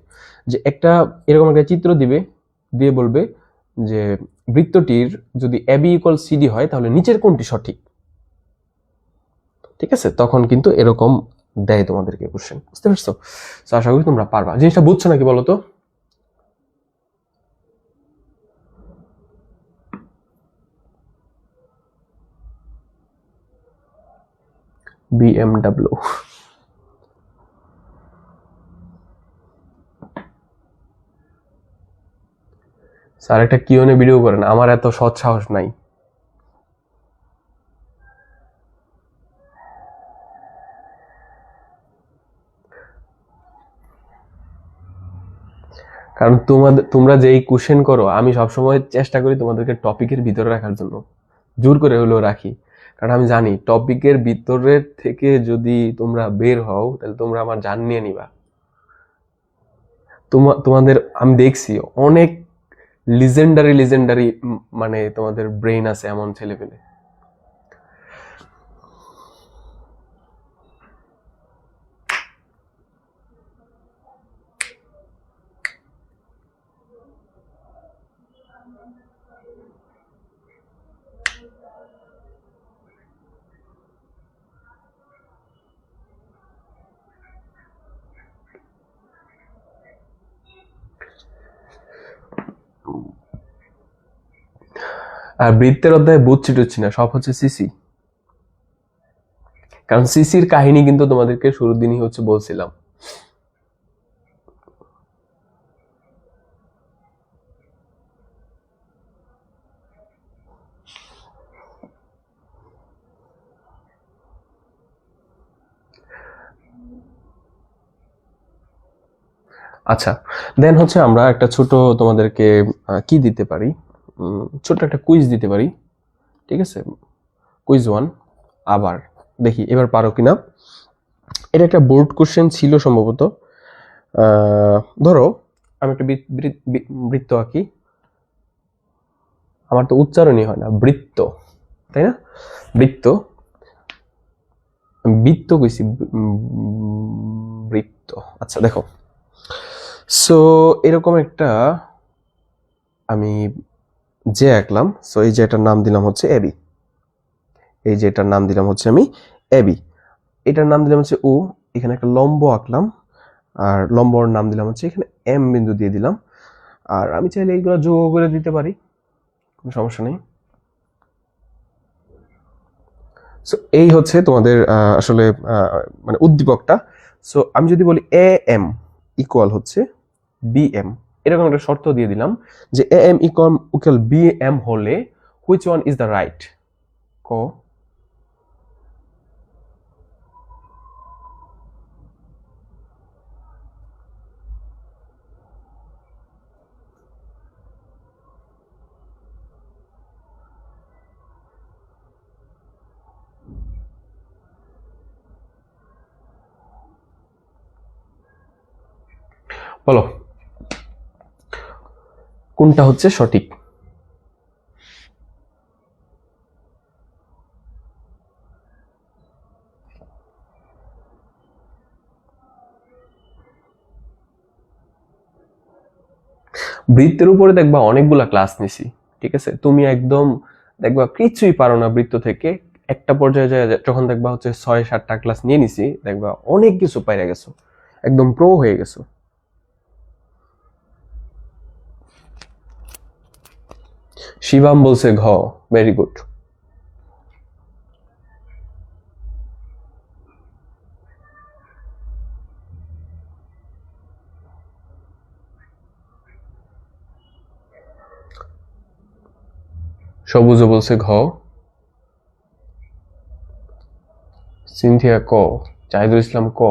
যে একটা এরকম একটা চিত্র দিবে, দিয়ে বলবে যে বৃত্তটির যদি এবি ইকুয়াল সিডি হয় তাহলে নিচের কোনটি সঠিক, ঠিক আছে? তখন কিন্তু এরকম দেয় তোমাদেরকে কোশ্চেন, বুঝতে পারছো? তো আশা করি তোমরা পারবা। জিনিসটা বুঝছো নাকি বলো তো? বিএমডাব্লিউ স্যার একটা কিউএনএ ভিডিও করেন, আমার এত সৎ সাহস নাই। কারণ তোমরা যেই কোশ্চেন করো, আমি সবসময় চেষ্টা করি তোমাদেরকে টপিকের ভিতরে রাখার জন্য, জোর করে হলেও রাখি। কারণ আমি জানি টপিকের ভিতরের থেকে যদি তোমরা বের হও তাহলে তোমরা আমার জান নিয়ে নিবা। তোমাদের আমি দেখছি অনেক লিজেন্ডারি লিজেন্ডারি মানে তোমাদের ব্রেইন আছে এমন ছেলে পেলে। আর বৃত্তের অধ্যায়ে বুঝছি টুচ্ছি না, সব হচ্ছে সিসি। কারণ সিসির কাহিনী কিন্তু তোমাদেরকে শুরুর দিনই হচ্ছে বলছিলাম। আচ্ছা, দেন হচ্ছে আমরা একটা ছোট তোমাদেরকে কি দিতে পারি, ছোট একটা কুইজ দিতে পারি, ঠিক আছে? কুইজ ওয়ান, আবার দেখি এবার পারো কিনা। এটা একটা বোর্ড কোশ্চেন ছিল সম্ভবত। ধরো আমি একটা বৃত্ত আঁকি, আমার তো উচ্চারণই হয় না, বৃত্ত, তাই না? বৃত্ত, বৃত্ত কইছি, বৃত্ত। আচ্ছা দেখো, সো এরকম একটা আমি যে আঁকলাম, সো এই যে এটার নাম দিলাম হচ্ছে এবি, এই যে এটার নাম দিলাম হচ্ছে আমি এবি, এটার নাম দিলাম হচ্ছে ও, এখানে একটা লম্ব আঁকলাম, আর লম্বর নাম দিলাম হচ্ছে এখানে এম বিন্দু দিয়ে দিলাম। আর আমি চাইলে এইগুলো যোগ করে দিতে পারি, কোনো সমস্যা নেই। সো এই হচ্ছে তোমাদের আসলে মানে উদ্দীপকটা। সো আমি যদি বলি এ এম ইকুয়াল হচ্ছে বি এম, এরকম একটা শর্ত দিয়ে দিলাম যে A M equal B M হলে which one is the right, ক। বলো কোনটা হচ্ছে সঠিক? বৃত্তের উপরে দেখবা অনেকগুলা ক্লাস নিছি, ঠিক আছে? তুমি একদম দেখবা কিছুই পারো না বৃত্ত থেকে, একটা পর্যায়ে যায় যখন দেখবা হচ্ছে 6-7টা ক্লাস নিয়ে নিছি, দেখবা অনেক কিছু পাইরা গেছো, একদম প্রো হয়ে গেছো। শিবাম বলছে ঘ, ভেরি গুড। সবুজ বলছে ঘ, সিনথিয়া ক, জাহিদুল ইসলাম ক।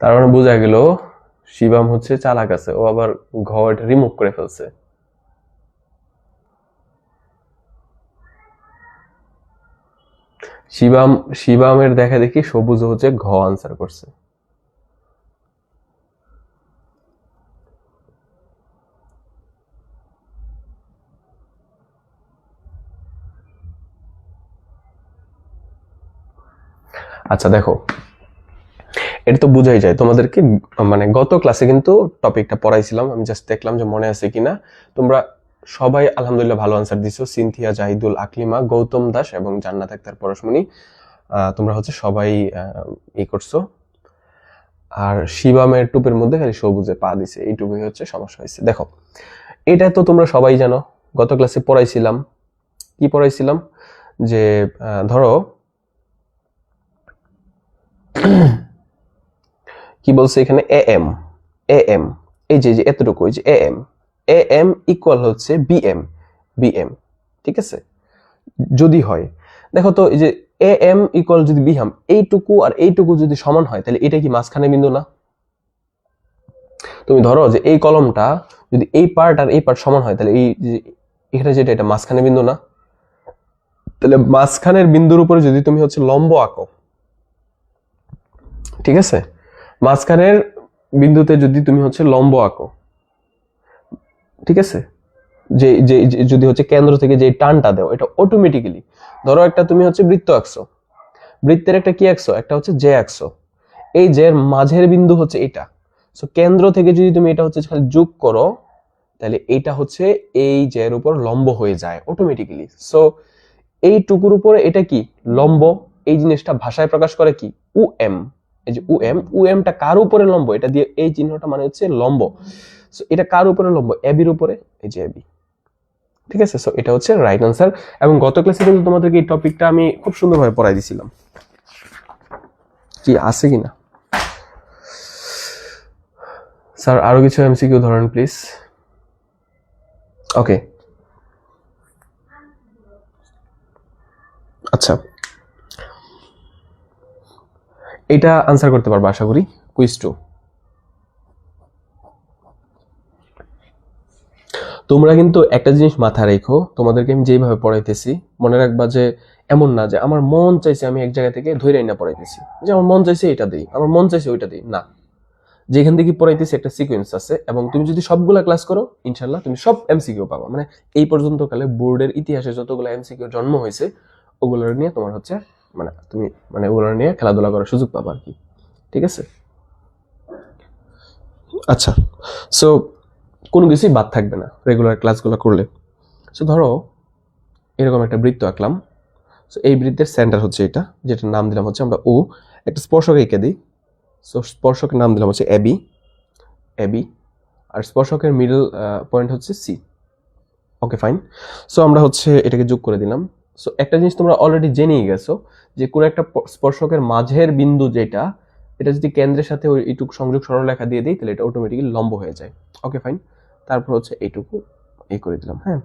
তার মানে বোঝা গেল শিবাম হচ্ছে চালাক আছে, ও আবার ঘ এটা রিমুভ করে ফেলছে। শিবামের দেখা দেখি সবুজ হচ্ছে ঘ আনসার করছে। আচ্ছা দেখো, এটা তো বোঝাই যায় তোমাদেরকে, মানে গত ক্লাসে কিন্তু টপিকটা পড়াইছিলাম, আমি জাস্ট দেখলাম যে মনে আছে কিনা। তোমরা সবাই আলহামদুলিল্লাহ ভালো আনসার দিছো, সিনথিয়া, জাহিদুল, আকলিমা, গৌতম দাস এবং জান্নাত আক্তার পরশমণি, তোমরা হচ্ছে সবাই ই করছো। আর শিবামের টুপের মধ্যে খালি সবুজে পা দিছে, এইটুকুই হচ্ছে সমস্যা হয়েছে। দেখো এটা তো তোমরা সবাই জানো, গত ক্লাসে পড়াইছিলাম। কি পড়াইছিলাম? যে ধরো কি বলছে এখানে, এ এম, এ এম, এই যে এতটুকু, এই যে A M, A M equal হচ্ছে বিএম, বিএম, ঠিক আছে? যদি হয়, দেখো তো এই যে এ এম ইকুয়াল যদি বিএম, এইটুকু আর এইটুকু যদি সমান হয়, তাহলে এটা কি মাঝখানে বিন্দু না? তুমি ধরো যে এই কলমটা যদি এই পার্ট আর এই পার্ট সমান হয়, তাহলে এই যে এখানে যেটা, এটা মাঝখানে বিন্দু না? তাহলে মাঝখানের বিন্দুর উপরে যদি তুমি হচ্ছে লম্ব আঁকো, ঠিক আছে, মাঝখানের বিন্দুতে যদি তুমি হচ্ছে লম্ব আঁকো, ঠিক আছে, যে যে যদি হচ্ছে কেন্দ্র থেকে যে টানটা দাও, এটা অটোমেটিক্যালি, ধরো একটা তুমি হচ্ছে বৃত্ত আঁকছো, বৃত্তের একটা কি আঁকছো, একটা হচ্ছে জে আঁকছো, এই জের মাঝের বিন্দু হচ্ছে এটা, সো কেন্দ্র থেকে যদি তুমি এটা হচ্ছে খালি যোগ করো, তাহলে এটা হচ্ছে এই জের উপর লম্ব হয়ে যায় অটোমেটিক্যালি। সো এই টুকুর উপরে এটা কি লম্ব, এই জিনিসটা ভাষায় প্রকাশ করে কি উ এম, এই যে উ এম, উ এমটা কার উপরে লম্ব, এটা দিয়ে এই চিহ্নটা মানে হচ্ছে লম্ব। সো এটা কার উপরে লম্ব, এবির উপরে, এই যে এবি, ঠিক আছে? সো এটা হচ্ছে রাইট আনসার। এবং গত ক্লাসে কিন্তু তোমাদেরকে এই টপিকটা আমি খুব সুন্দরভাবে পড়াই দিছিলাম, কি আছে কিনা? স্যার আরো কিছু এমসিকিউ ধরেন প্লিজ। ওকে, আচ্ছা এটা আনসার করতে পারবো আশা করি। কুইজ 2, তোমরা কিন্তু একটা জিনিস মাথায় রেখো, তোমাদেরকে আমি যেভাবে পড়াইতেছি মনে রাখবা যে এমন না যে আমার মন চাইছে আমি এক জায়গা থেকে ধরে না পড়াইতেছি, যে আমার মন চাইছে এটা দেই, আমার মন চাইছে ওইটা দেই, না। যেখান থেকে পড়াইতেছি একটা সিকোয়েন্স আছে, এবং তুমি যদি সবগুলা ক্লাস করো ইনশাল্লাহ তুমি সব এমসিকিউ পাবা। মানে এই পর্যন্ত কালে বোর্ডের ইতিহাসে যতগুলো এমসিকিউ জন্ম হয়েছে ওগুলোর নিয়ে তোমার হচ্ছে মানে তুমি মানে ওগুলো নিয়ে খেলাধুলা করার সুযোগ পাবা আর কি, ঠিক আছে? আচ্ছা, সো কোনো কিছুই বাদ থাকবে না রেগুলার ক্লাসগুলো করলে। সো ধরো এরকম একটা বৃত্ত আঁকলাম, সো এই বৃত্তের সেন্টার হচ্ছে এটা, যেটার নাম দিলাম হচ্ছে আমরা ও, একটা স্পর্শক এঁকে দিই, সো স্পর্শকের নাম দিলাম হচ্ছে এবি, এবি, আর স্পর্শকের মিডল পয়েন্ট হচ্ছে সি। ওকে ফাইন, সো আমরা হচ্ছে এটাকে যোগ করে দিলাম। সো একটা জিনিস তোমরা অলরেডি জেনেই গেছো যে কোনো একটা স্পর্শকের মাঝের বিন্দু যেটা, এটা যদি কেন্দ্রের সাথে ওই এইটুকু সংযোগ সরলরেখা দিয়ে দিই তাহলে এটা অটোমেটিক্যালি লম্ব হয়ে যায়। ওকে ফাইন, তারপর হচ্ছে এইটুকু এই করে দিলাম, হ্যাঁ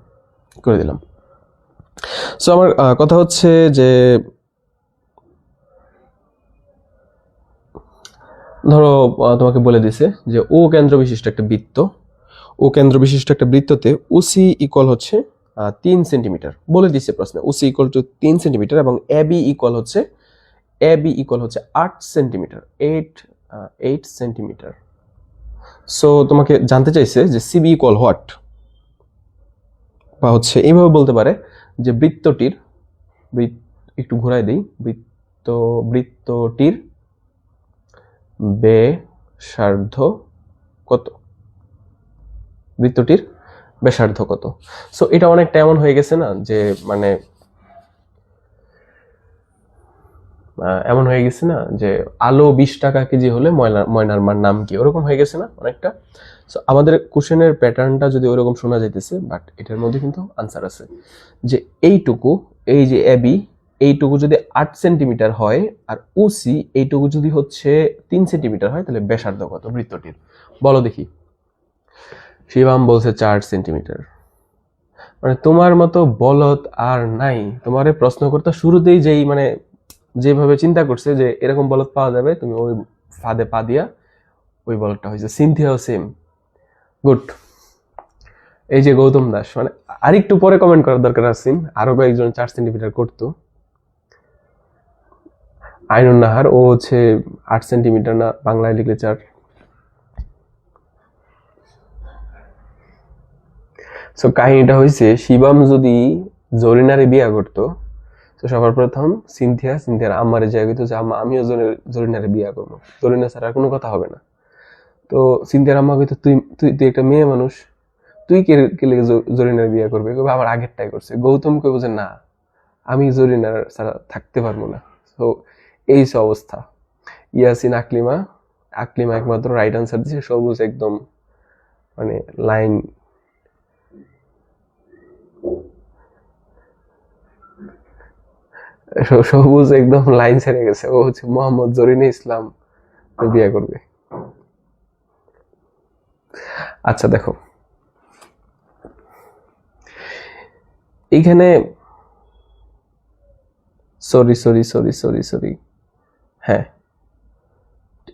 করে দিলাম। সো আমার কথা হচ্ছে যে ধরো তোমাকে বলে দিছে যে ও কেন্দ্র বিশিষ্ট একটা বৃত্ত, ও কেন্দ্র বিশিষ্ট একটা বৃত্ততে ওসি ইকুয়াল হচ্ছে 3 সেন্টিমিটার বলে দিছে প্রশ্নে। ওসি ইকুয়াল টু 3 সেন্টিমিটার এবং এবি ইকুয়াল হচ্ছে 8 সেন্টিমিটার, 8 সেন্টিমিটার। সো তোমাকে জানতে চাইছে যে সিবি ইকুয়াল হোয়াট, বা হচ্ছে এইভাবে বলতে পারে যে বৃত্তটির একটু ঘুরাই দেই, বৃত্তটির ব্যাসার্ধ কত, বৃত্তটির ব্যাসার্ধ কত। সো এটা অনেকটা এমন হয়ে গেছে না যে মানে এমন হয়ে গেছে না যে আলো 20 টাকা কেজি হলে ময়নার মার নাম কি, ওরকম হয়ে গেছে না অনেকটা। সো আমাদের কোশ্চেনের প্যাটার্নটা যদি ওরকম শোনা যাইতেছে, বাট এটার মধ্যে কিন্তু আনসার আছে যে এইটুকু, এই যে এবি এইটুকু যদি 8 সেন্টিমিটার হয় আর ওসি এইটুকু যদি হচ্ছে 3 সেন্টিমিটার হয়, তাহলে ব্যাসার্ধ কত বৃত্তটির, বলো দেখি। শিবাম বলছে 4 সেন্টিমিটার। মানে তোমার মতো বলদ আর নাই, তোমারে প্রশ্ন করতে শুরুতেই যেই মানে যেভাবে চিন্তা করছে যে এরকম বলদ পাওয়া যাবে, তুমি ওই ফাঁদে পা দিয়া ওই বলদটা হয়েছে। সিনথিয়াও সেম, গুড। এই যে গৌতম দাস, মানে আরেকটু পরে কমেন্ট করার দরকার আছে, আরো কয়েকজন 4 সেন্টিমিটার করতো। আইনুন নাহার, ও হচ্ছে 8 সেন্টিমিটার না, বাংলায় লিখলে 4। সো কাহিনীটা হয়েছে, শিবাম যদি জরিনারে বিয়া করতো, তো সবার প্রথম সিনথিয়ার আম্মারে জায়গা হইতো যে আম্মা আমিও জরিনারে বিয়া করবো, জরিনা ছাড়া আর কোনো কথা হবে না। তো সিনথিয়ার আম্মা কইতো তুই তুই তুই একটা মেয়ে মানুষ, তুই কে লেগে জরিনার বিয়া করবে, কইবে আমার আগেরটাই করছে। গৌতম কইব যে না, আমি জরিনার ছাড়া থাকতে পারবো না। তো এই অবস্থা। ইয়াসিন আকলিমা একমাত্র রাইট আনসার দিছে, সবুজ একদম মানে লাইন। সবুজ একদম লাইন ছেড়ে গেছে, ও হচ্ছে মোহাম্মদ জরিনা ইসলাম বিয়ে করবে। আচ্ছা দেখো এইখানে, সরি, হ্যাঁ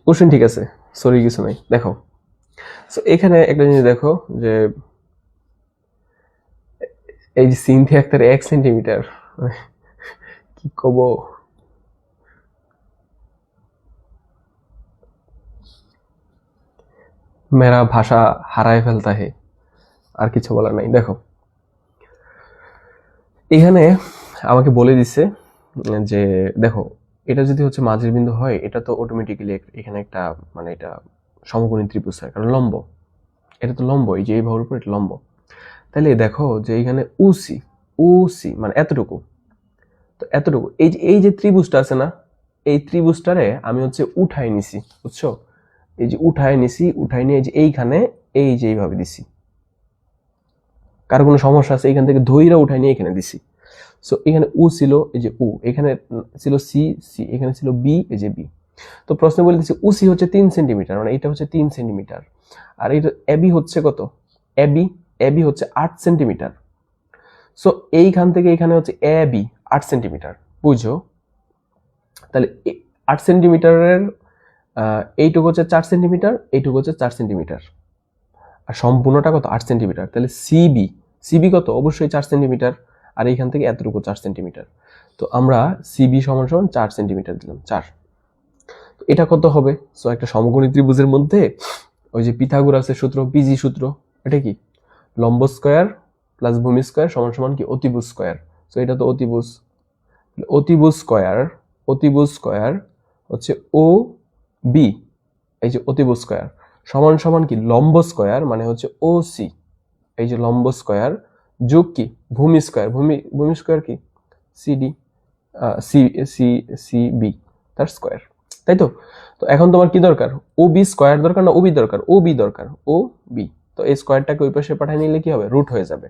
কোশ্চেন ঠিক আছে, সরি কিছু নাই। দেখো এখানে একটা জিনিস দেখো যে এই যে সিনথিয়া আক্তার 1 সেন্টিমিটার, কি কব, মেরা ভাষা হারায় ফেলতা হে, আর কিছু বলার নাই। দেখো এখানে আমাকে বলে দিছে যে দেখো এটা যদি হচ্ছে মাঝের বিন্দু হয়, এটা তো অটোমেটিক্যালি এখানে একটা মানে এটা সমকোণী ত্রিভুজ হয়, কারণ লম্ব, এটা তো লম্ব, এই যে এই বাহুর উপর এটা লম্ব। তাহলে দেখো যে এখানে ওসি মানে এতটুকু, তো এতটুকু এই যে ত্রিভুজটা আছে না, এই ত্রিভুজটারে আমি হচ্ছে উঠাই নিছি, বুঝছো, এই যে উঠাই নিয়ে যে এইখানে এই যে এইভাবে দিছি, কারো কোনো সমস্যা আছে, এইখান থেকে ধইরা উঠাই নিয়ে এখানে দিছি। সো এখানে উ ছিল, এই যে উ, এখানে ছিল সি, এখানে ছিল বি, এই যে বি। তো প্রশ্ন বলে দিচ্ছি ওসি হচ্ছে 3 সেন্টিমিটার, মানে এটা হচ্ছে 3 সেন্টিমিটার, আর এটা এবি হচ্ছে কত, এবি হচ্ছে 8 সেন্টিমিটার। সো এইখান থেকে এখানে হচ্ছে এবি 8 সেন্টিমিটার, বুঝো। তাহলে 8 সেন্টিমিটারের এইটুকু হচ্ছে 4 সেন্টিমিটার, এইটুকু হচ্ছে 4 সেন্টিমিটার, আর সম্পূর্ণটা কত 8 সেন্টিমিটার। তাহলে সিবি কত, অবশ্যই 4 সেন্টিমিটার, আর এইখান থেকে এতটুকু 4 সেন্টিমিটার। তো আমরা সিবি সমান 4 সেন্টিমিটার দিলাম, 4। তো এটা কত হবে? সো একটা সমকোণী ত্রিভুজের মধ্যে ওই যে পিথাগোরাসের সূত্র, পিজি সূত্র, এটা কি লম্ব স্কয়ার প্লাস ভূমি স্কয়ার সমান সমান কি অতিভুজ স্কয়ার। সো এটা তো অতিভুজ স্কয়ার হচ্ছে ও বি, এই যে অতিভুজ স্কয়ার সমান সমান কি লম্ব স্কয়ার, মানে হচ্ছে ও সি, এই যে লম্ব স্কয়ার যোগ কি ভূমি স্কয়ার, ভূমি স্কয়ার কি CD, C C C B, তার স্কয়ার, তাই তো। তো এখন তোমার কি দরকার, ও বি স্কয়ার দরকার না ও বি দরকার, ও বি দরকার, ও বি। তো এই স্কয়ারটাকে ওই পাশে পাঠিয়ে নিলে কি হবে, রুট হয়ে যাবে।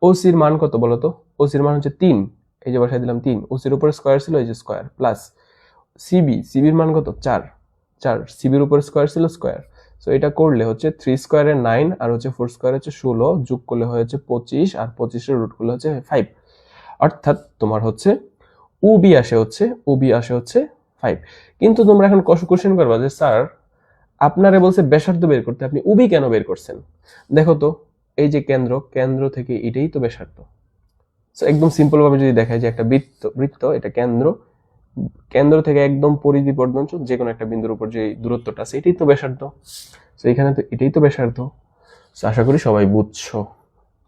ওসির মান কত বলো তো, ওসির মান হচ্ছে 3, এই যে বসাই দিলাম 3, ওসির উপরে স্কয়ার ছিল, এই যে স্কয়ার, প্লাস সিবির মান কত 4, সিবির উপরে স্কয়ার ছিল, স্কয়ার। সো এটা করলে হচ্ছে 3 স্কয়ারে 9, আর হচ্ছে 4 স্কয়ারে হচ্ছে 16, যোগ করলে হচ্ছে 25, আর 25 এর রুট করলে হচ্ছে 5। অর্থাৎ তোমার হচ্ছে ওবি আসে হচ্ছে 5। কিন্তু তোমরা এখন কোশ্চেন করবা যে স্যার আপনারে বলছে ব্যাসার্ধ বের করতে, আপনি উবি কেন বের করছেন? দেখো তো, এই যে কেন্দ্র থেকে এটাই তো ব্যাসার্ধ। সো একদম সিম্পল ভাবে যদি দেখায় যে একটা বৃত্ত এটা কেন্দ্র থেকে একদম পরিধি পর্যন্ত যে কোনো একটা বিন্দুর উপর যে দূরত্বটা আছে এটাই তো ব্যাসার্ধ। তো এখানে তো এটাই তো ব্যাসার্ধ। তো আশা করি সবাই বুঝছো,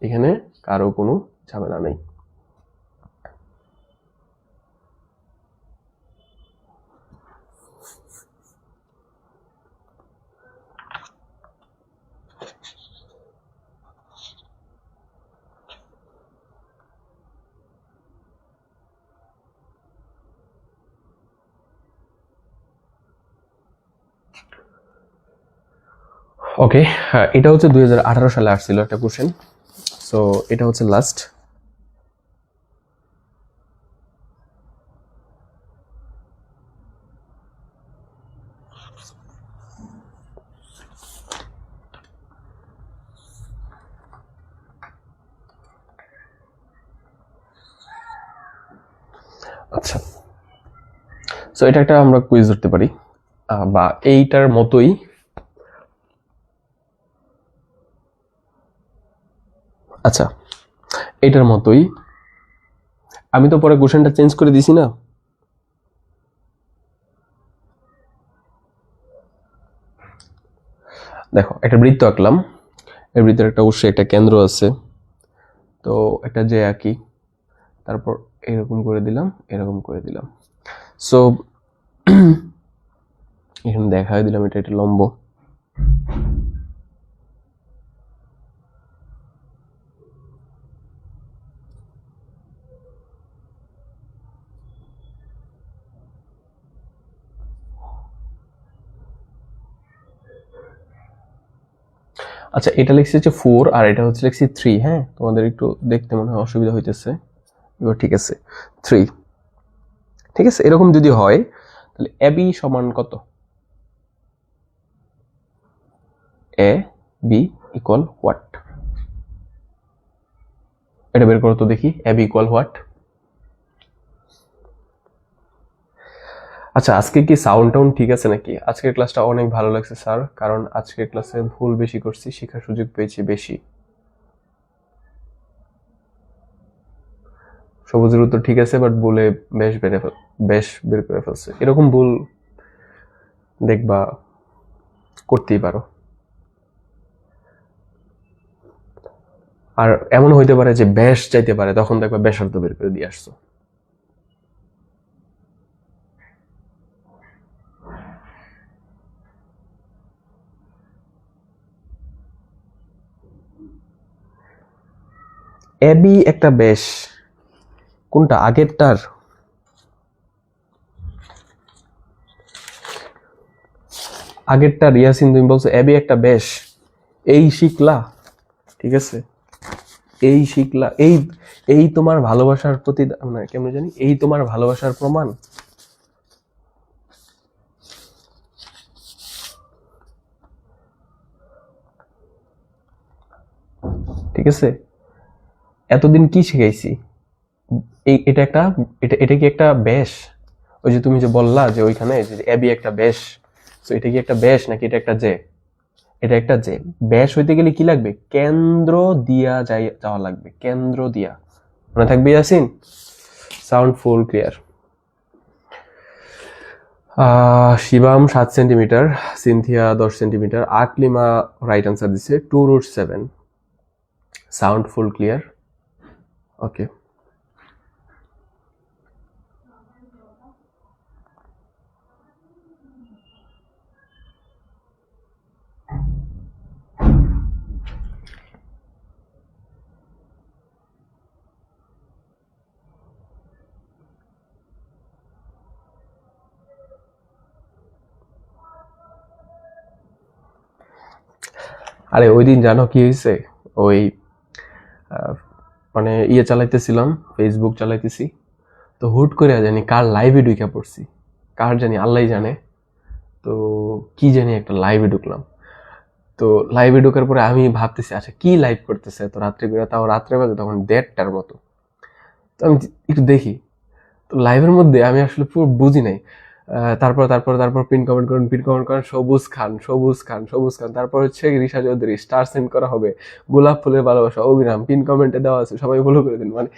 এখানে কারো কোনো ঝামেলা নেই। ওকে, হ্যাঁ, এটা হচ্ছে 2018 সালে আসছিল একটা কোশ্চেন। সো এটা হচ্ছে লাস্ট। আচ্ছা, সো এটা একটা আমরা কুইজ ধরতে পারি, বা এইটার মতোই। আচ্ছা, এটার মতোই আমি তো পরে কোশ্চেনটা চেঞ্জ করে দিছি না। দেখো, একটা বৃত্ত আঁকলাম, এই বৃত্তের একটা অবশ্যই একটা কেন্দ্র আছে, তো একটা যে আঁকি, তারপর এরকম করে দিলাম, এরকম করে দিলাম। সো এখানে দেখাই দিলাম এটা একটা লম্ব। আচ্ছা, এটা লিখছি হচ্ছে 4 আর এটা হচ্ছে লিখছি 3। হ্যাঁ, তোমাদের একটু দেখতে মনে হয় অসুবিধা হইতেছে, এবার ঠিক আছে 3। ঠিক আছে, এরকম যদি হয় তাহলে এবি সমান কত? A B equal what? এটা বের করো তো দেখি, এবি ইকুয়াল হোয়াট? আচ্ছা, আজকে কি সাউন্ড টাউন ঠিক আছে নাকি? আজকের ক্লাসটা অনেক ভালো লাগছে স্যার, কারণ আজকের ক্লাসে ভুল বেশি করছি, শেখার সুযোগ পেয়েছি বেশি। সবুজের উত্তর ঠিক আছে, বাট বলে বেশ বের করে ফেলছে। এরকম ভুল দেখবা করতেই পারো। আর এমন হইতে পারে যে ব্যাস চাইতে পারে, তখন দেখবা ব্যাসার্ধ বের করে দিয়ে আসছো। এবি একটা ব্যাস, কোনটা আগেরটার? আগেরটার ইয়াসিন তুমি বলছো এবি একটা ব্যাস, এই শিখলা? ঠিক আছে, এই শিখলা, এই এই তোমার ভালোবাসার প্রতি, মানে কেমন জানি, এই তোমার ভালোবাসার প্রমাণ। ঠিক আছে, এতদিন কি শিখাইছি? এটা একটা, এটা কি একটা ব্যাস? ওই যে তুমি যে বললা যে ওইখানে যে এবি একটা ব্যাস, তো এটা কি একটা ব্যাস নাকি এটা একটা যে? এটা একটা যে। ব্যাস হইতে গেলে কি লাগবে? কেন্দ্র দিয়া যাওয়া লাগবে, কেন্দ্র দিয়া। মনে থাকবে Yasin? Sound full clear. Shivam 7 centimetre, Cynthia 10 centimetre, Aklima right answer দিছে 2√7। Sound full clear. ওকে, আরে ওই দিন জানো কি হয়েছে? ওই মানে চালাইতেছিলাম, ফেসবুক চালাইতেছি, তো হুট করে জানি কার লাইভে ঢুকে পড়ছি, কার জানি আল্লাহ জানে। তো কি জানি একটা লাইভে ঢুকলাম, তো লাইভে ঢোকার পরে আমি ভাবতেছি আচ্ছা কি লাইভ করতেছে, তো রাত্রে করে, তাও রাত্রে বাজে তখন 1:30টার মতো। তো আমি একটু দেখি, তো লাইভের মধ্যে আমি আসলে পুরো বুঝি নাই, তারপর তারপর তারপর পিন কমেন্ট করেন সবুজ খান। তারপর হচ্ছে রিশা চৌধুরী, স্টার সেন্ড করা হবে, গোলাপ ফুলের ভালোবাসা অবিরাম, পিন কমেন্টে দেওয়া আছে, সবাই ফলো করে দিন। মানে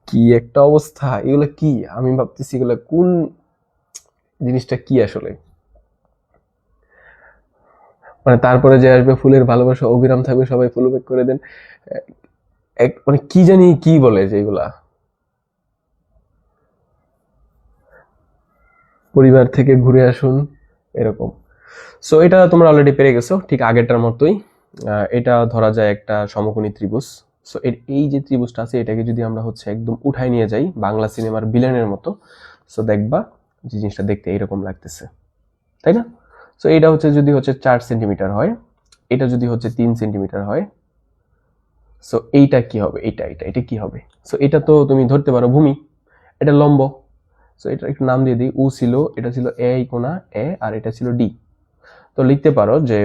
কি একটা অবস্থা, এগুলো কি? আমি ভাবতেছি এগুলো কোন জিনিসটা কি আসলে। মানে তারপরে যে আসবে ফুলের ভালোবাসা অবিরাম থাকবে, সবাই ফলো ব্যাক করে দেন। মানে কি জানি কি বলে যেগুলা, পরিবার থেকে ঘুরে আসুন এরকম। সো এটা তোমরা অলরেডি পেরে গেছো, ঠিক আগেরটার মতোই। এটা ধরা যায় একটা সমকোণী ত্রিভুজ। সো এই যে ত্রিভুজটা আছে এটাকে যদি আমরা হচ্ছে একদম উঠাই নিয়ে যাই বাংলা সিনেমার ভিলেনের মতো, সো দেখবা যে জিনিসটা দেখতে এইরকম লাগতেছে, তাই না? সো এটা হচ্ছে যদি হচ্ছে 4 সেন্টিমিটার হয়, এটা যদি হচ্ছে 3 সেন্টিমিটার হয়, সো এইটা কি হবে? এটা কি হবে? সো এটা তো তুমি ধরতে পারো ভূমি, এটা লম্ব। সো এটা একটু নাম দিয়ে দিই, উ ছিল, এটা ছিল এ কোণা এ, আর এটা ছিল ডি। তো লিখতে পারো যে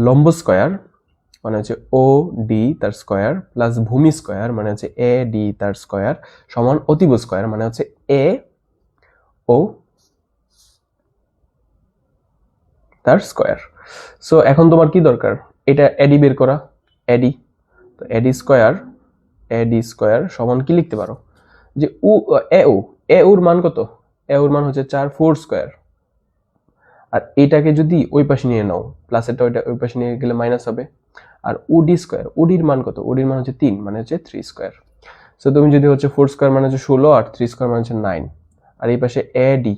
লম্ব স্কয়ার মানে হচ্ছে ও ডি তার স্কয়ার প্লাস ভূমি স্কয়ার মানে হচ্ছে এ ডি তার স্কয়ার সমান অতিভুজ স্কয়ার মানে হচ্ছে এ ও তার স্কয়ার। সো এখন তোমার কি দরকার? এটা এডি বের করা, এডি। তো এডি স্কয়ার সমান কি লিখতে পারো যে এ ওর মান কত? এ ওর মান হচ্ছে 4 4 স্কয়ার। আর এটাকে যদি ওই পাশে নিয়ে নাও, প্লাসেরটা ওই পাশে নিয়ে গেলে মাইনাস হবে। আর ওডি স্কয়ার, ওডির মান কত? ওডির মান হচ্ছে 3 মানে হচ্ছে 3 স্কয়ার। সো তুমি যদি হচ্ছে 4 স্কয়ার মানে হচ্ছে 16 আর 3 স্কয়ার মানে হচ্ছে 9। আর এই পাশে এডি,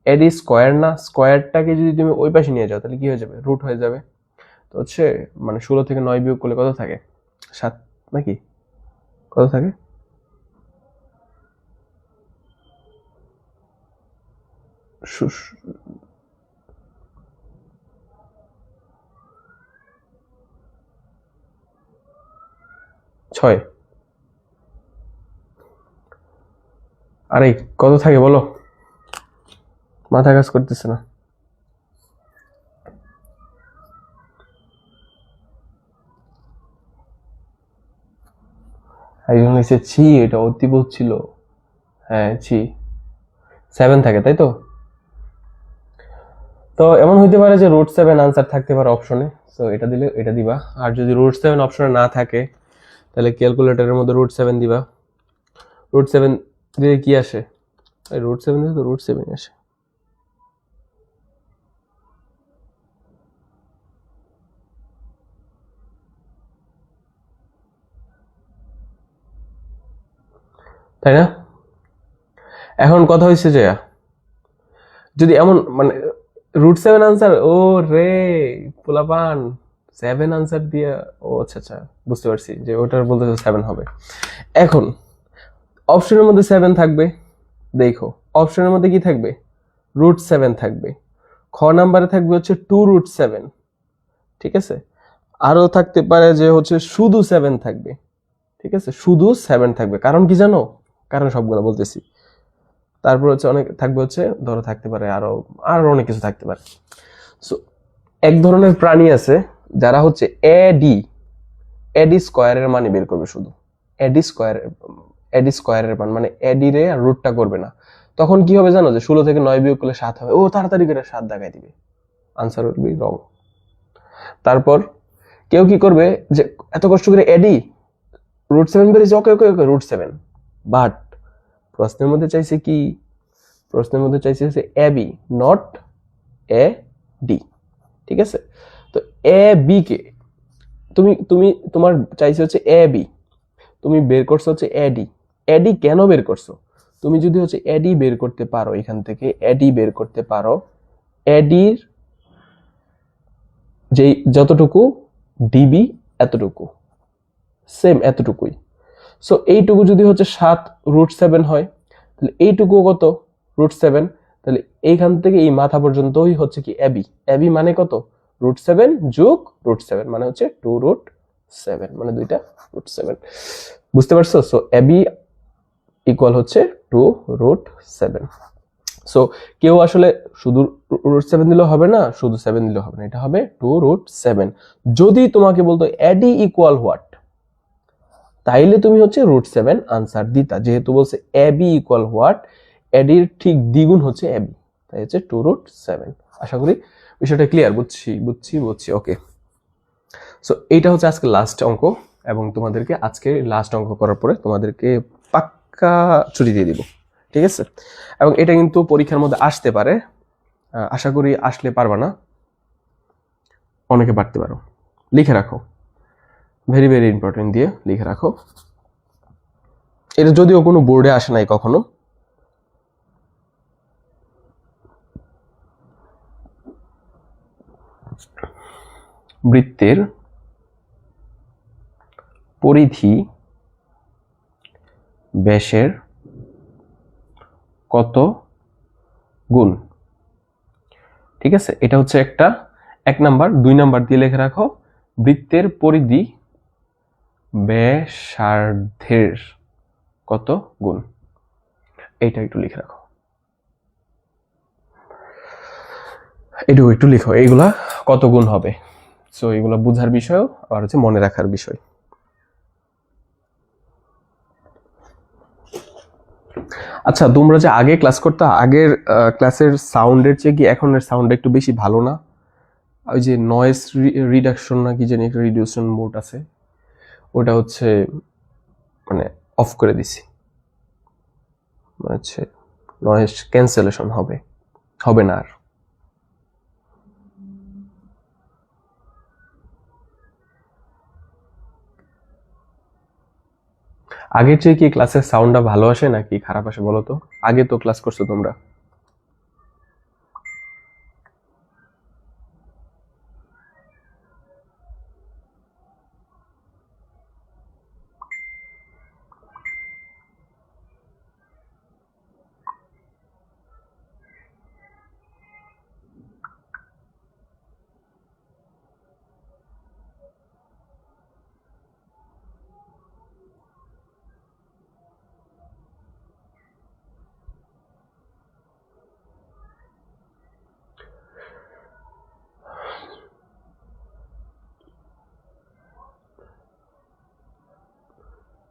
এডি স্কয়ার না, স্কয়ারটাকে যদি তুমি ওই পাশে নিয়ে যাও তাহলে কি হয়ে যাবে? রুট হয়ে যাবে। তো হচ্ছে মানে 16 থেকে 9 বিয়োগ করলে কত থাকে? 7 নাকি কত থাকে? ছয়। আরে কত থাকে বলো, মাথা কাজ করতেছে না। একজন লিখছে ছি এটা অতিবোধ ছিল। হ্যাঁ ছি, 7 থাকে তাই তো। তো এমন হইতে পারে যে √7 আনসার থাকতে পারে অপশনে, সো এটা দিলে এটা দিবা। আর যদি √7 অপশনে না থাকে তাহলে ক্যালকুলেটরের মধ্যে √7 দিবা। √7 দিলে কি আসে? √7 দিলে তো √7 আসে। তাই না? এখন কথা হয়েছে যে যদি এমন মানে √7 আনসার, ও রে পোলাপান 7 আনসার দিয়ে, ও আচ্ছা আচ্ছা বুঝতে পারছি যে ওটার বলতে 7 হবে। এখন অপশনের মধ্যে 7 থাকবে, দেখো অপশনের মধ্যে কি থাকবে? √7 থাকবে। খ নাম্বারে থাকবে হচ্ছে 2√7, ঠিক আছে। আরো থাকতে পারে যে হচ্ছে শুধু 7 থাকবে, ঠিক আছে, শুধু 7 থাকবে। কারণ কি জানো? কারণ সবগুলো বলতেছি। তারপর হচ্ছে অনেক থাকবে হচ্ছে ধরো থাকতে পারে আরো আরো অনেক কিছু থাকতে পারে। সো এক ধরনের প্রাণী আছে যারা হচ্ছে এডি স্কয়ারের মানে বের করবে, শুধু এডি স্কয়ারের মান মানে এডি রে রুটটা করবে না। তখন কি হবে জানো? যে 16 থেকে 9 বিয়োগ করলে 7 হবে, ও তাড়াতাড়ি করে 7 দেখাই দিবে, আনসার উইল বি রং। তারপর কেউ কি করবে যে এত কষ্ট করে এডি √7 বেরিয়েছে, ওকে ওকে ওকে √7, বাট প্রশ্নের মধ্যে চাইছে কি? প্রশ্নের মধ্যে চাইছে হচ্ছে এবি নট এ ডি, ঠিক আছে। তো এ বি কে তুমি তুমি তোমার চাইছে হচ্ছে এ বি, তুমি বের করছো হচ্ছে এডি। এডি কেন বের করছো? তুমি যদি হচ্ছে এডি বের করতে পারো, এখান থেকে এডি বের করতে পারো, এডির যে যতটুকু ডিবি এতটুকু, সেম এতটুকুই। সো এইটুকু যদি হচ্ছে 7√7 হয় তাহলে এইটুকু কত? √7। তাহলে এইখান থেকে এই মাথা পর্যন্তই হচ্ছে কি এবি। এবি মানে কত? √7 যোগ √7 মানে হচ্ছে 2√7, মানে দুইটা √7। বুঝতে পারছো? সো এবি ইকুয়াল হচ্ছে 2√7। সো কেউ আসলে শুধু √7 দিলেও হবে না, শুধু 7 দিলেও হবে না, এটা হবে 2√7। যদি তোমাকে বলতো এডি ইকুয়াল হোয়াট, তাইলে তুমি হচ্ছে √7 আনসার দিতা। যেহেতু বলছে এবি ইকুয়াল হোয়াট, এডির ঠিক দ্বিগুণ হচ্ছে এবি, তাই হচ্ছে 2√7। আশা করি বিষয়টা ক্লিয়ার। বুঝছি। ওকে, সো এইটা হচ্ছে আজকে লাস্ট অঙ্ক, এবং তোমাদেরকে আজকে লাস্ট অঙ্ক করার পরে তোমাদেরকে পাক্কা ছুটি দিয়ে দিব, ঠিক আছে? এবং এটা কিন্তু পরীক্ষার মধ্যে আসতে পারে, আশা করি আসলে পারবা না, অনেকে পারতে পারো। লিখে রাখো, ভেরি ভেরি ইম্পর্টেন্ট দিয়ে লিখে রাখো। এটা যদিও কোনো বোর্ডে আসে নাই কখনো, বৃত্তের পরিধি ব্যাসের কত গুণ, ঠিক আছে? এটা হচ্ছে একটা 1 নাম্বার। 2 নাম্বার দিয়ে লিখে রাখো বৃত্তের পরিধি ব্যাসার্ধের কত গুণ, এইটা একটু লিখে রাখো, একটু লিখো এইগুলা কত গুণ হবে। সো এগুলো বোঝার বিষয় আর হচ্ছে মনে রাখার বিষয়। আচ্ছা, তোমরা যে আগে ক্লাস করতে, আগের ক্লাসের সাউন্ডের চেয়ে কি এখনের সাউন্ড একটু বেশি ভালো না? ওই যে নয়েজ রিডাকশন না কি জানি একটা রিডিউশন মোড আছে, ওটা হচ্ছে মানে অফ করে দিছি, হচ্ছে নয়েজ ক্যান্সেলেশন হবে না আর। আগের চেয়ে কি ক্লাসের সাউন্ডটা ভালো আসে নাকি খারাপ আসে বলো তো? আগে তো ক্লাস করছো তোমরা।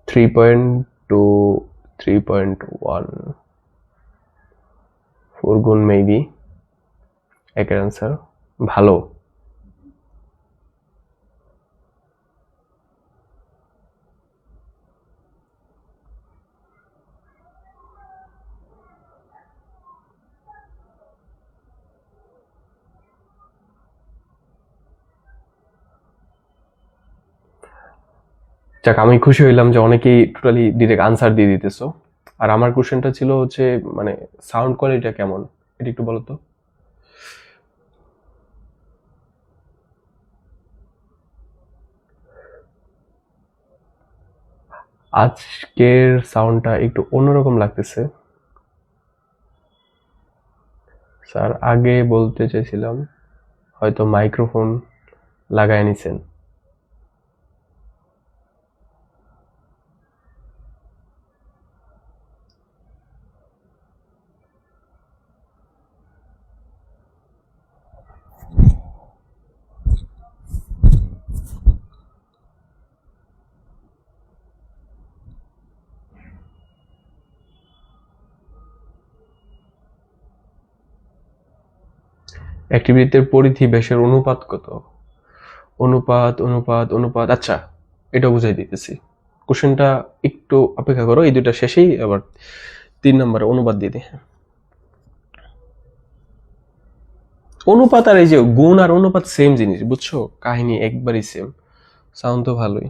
থ্রি পয়েন্ট টু 3.1 4 গুণ মেবি একের অ্যান্সার ভালো। যাক, আমি খুশি হইলাম যে অনেকেই টোটালি ডিরেক্ট আনসার দিয়ে দিতেছো। আর আমার কোশ্চেনটা ছিল হচ্ছে মানে সাউন্ড কোয়ালিটিটা কেমন, এটা একটু বলো তো। আজকের সাউন্ডটা একটু অন্যরকম লাগতেছে স্যার। আগে বলতে চাইছিলাম হয়তো মাইক্রোফোন লাগায় নিছেন। একটি বৃত্তের পরিধি ব্যাসের অনুপাত কত? অনুপাত আচ্ছা, এটা বুঝাই দিতেছি। কোশ্চেনটা একটু অপেক্ষা করো, এই দুটা শেষেই আবার 3 নম্বরে অনুপাত দিয়ে দিই। অনুপাত আর এই যে গুণ আর অনুপাত সেম জিনিস, বুঝছো? কাহিনী একবারই সেম। সাউন্ড তো ভালোই।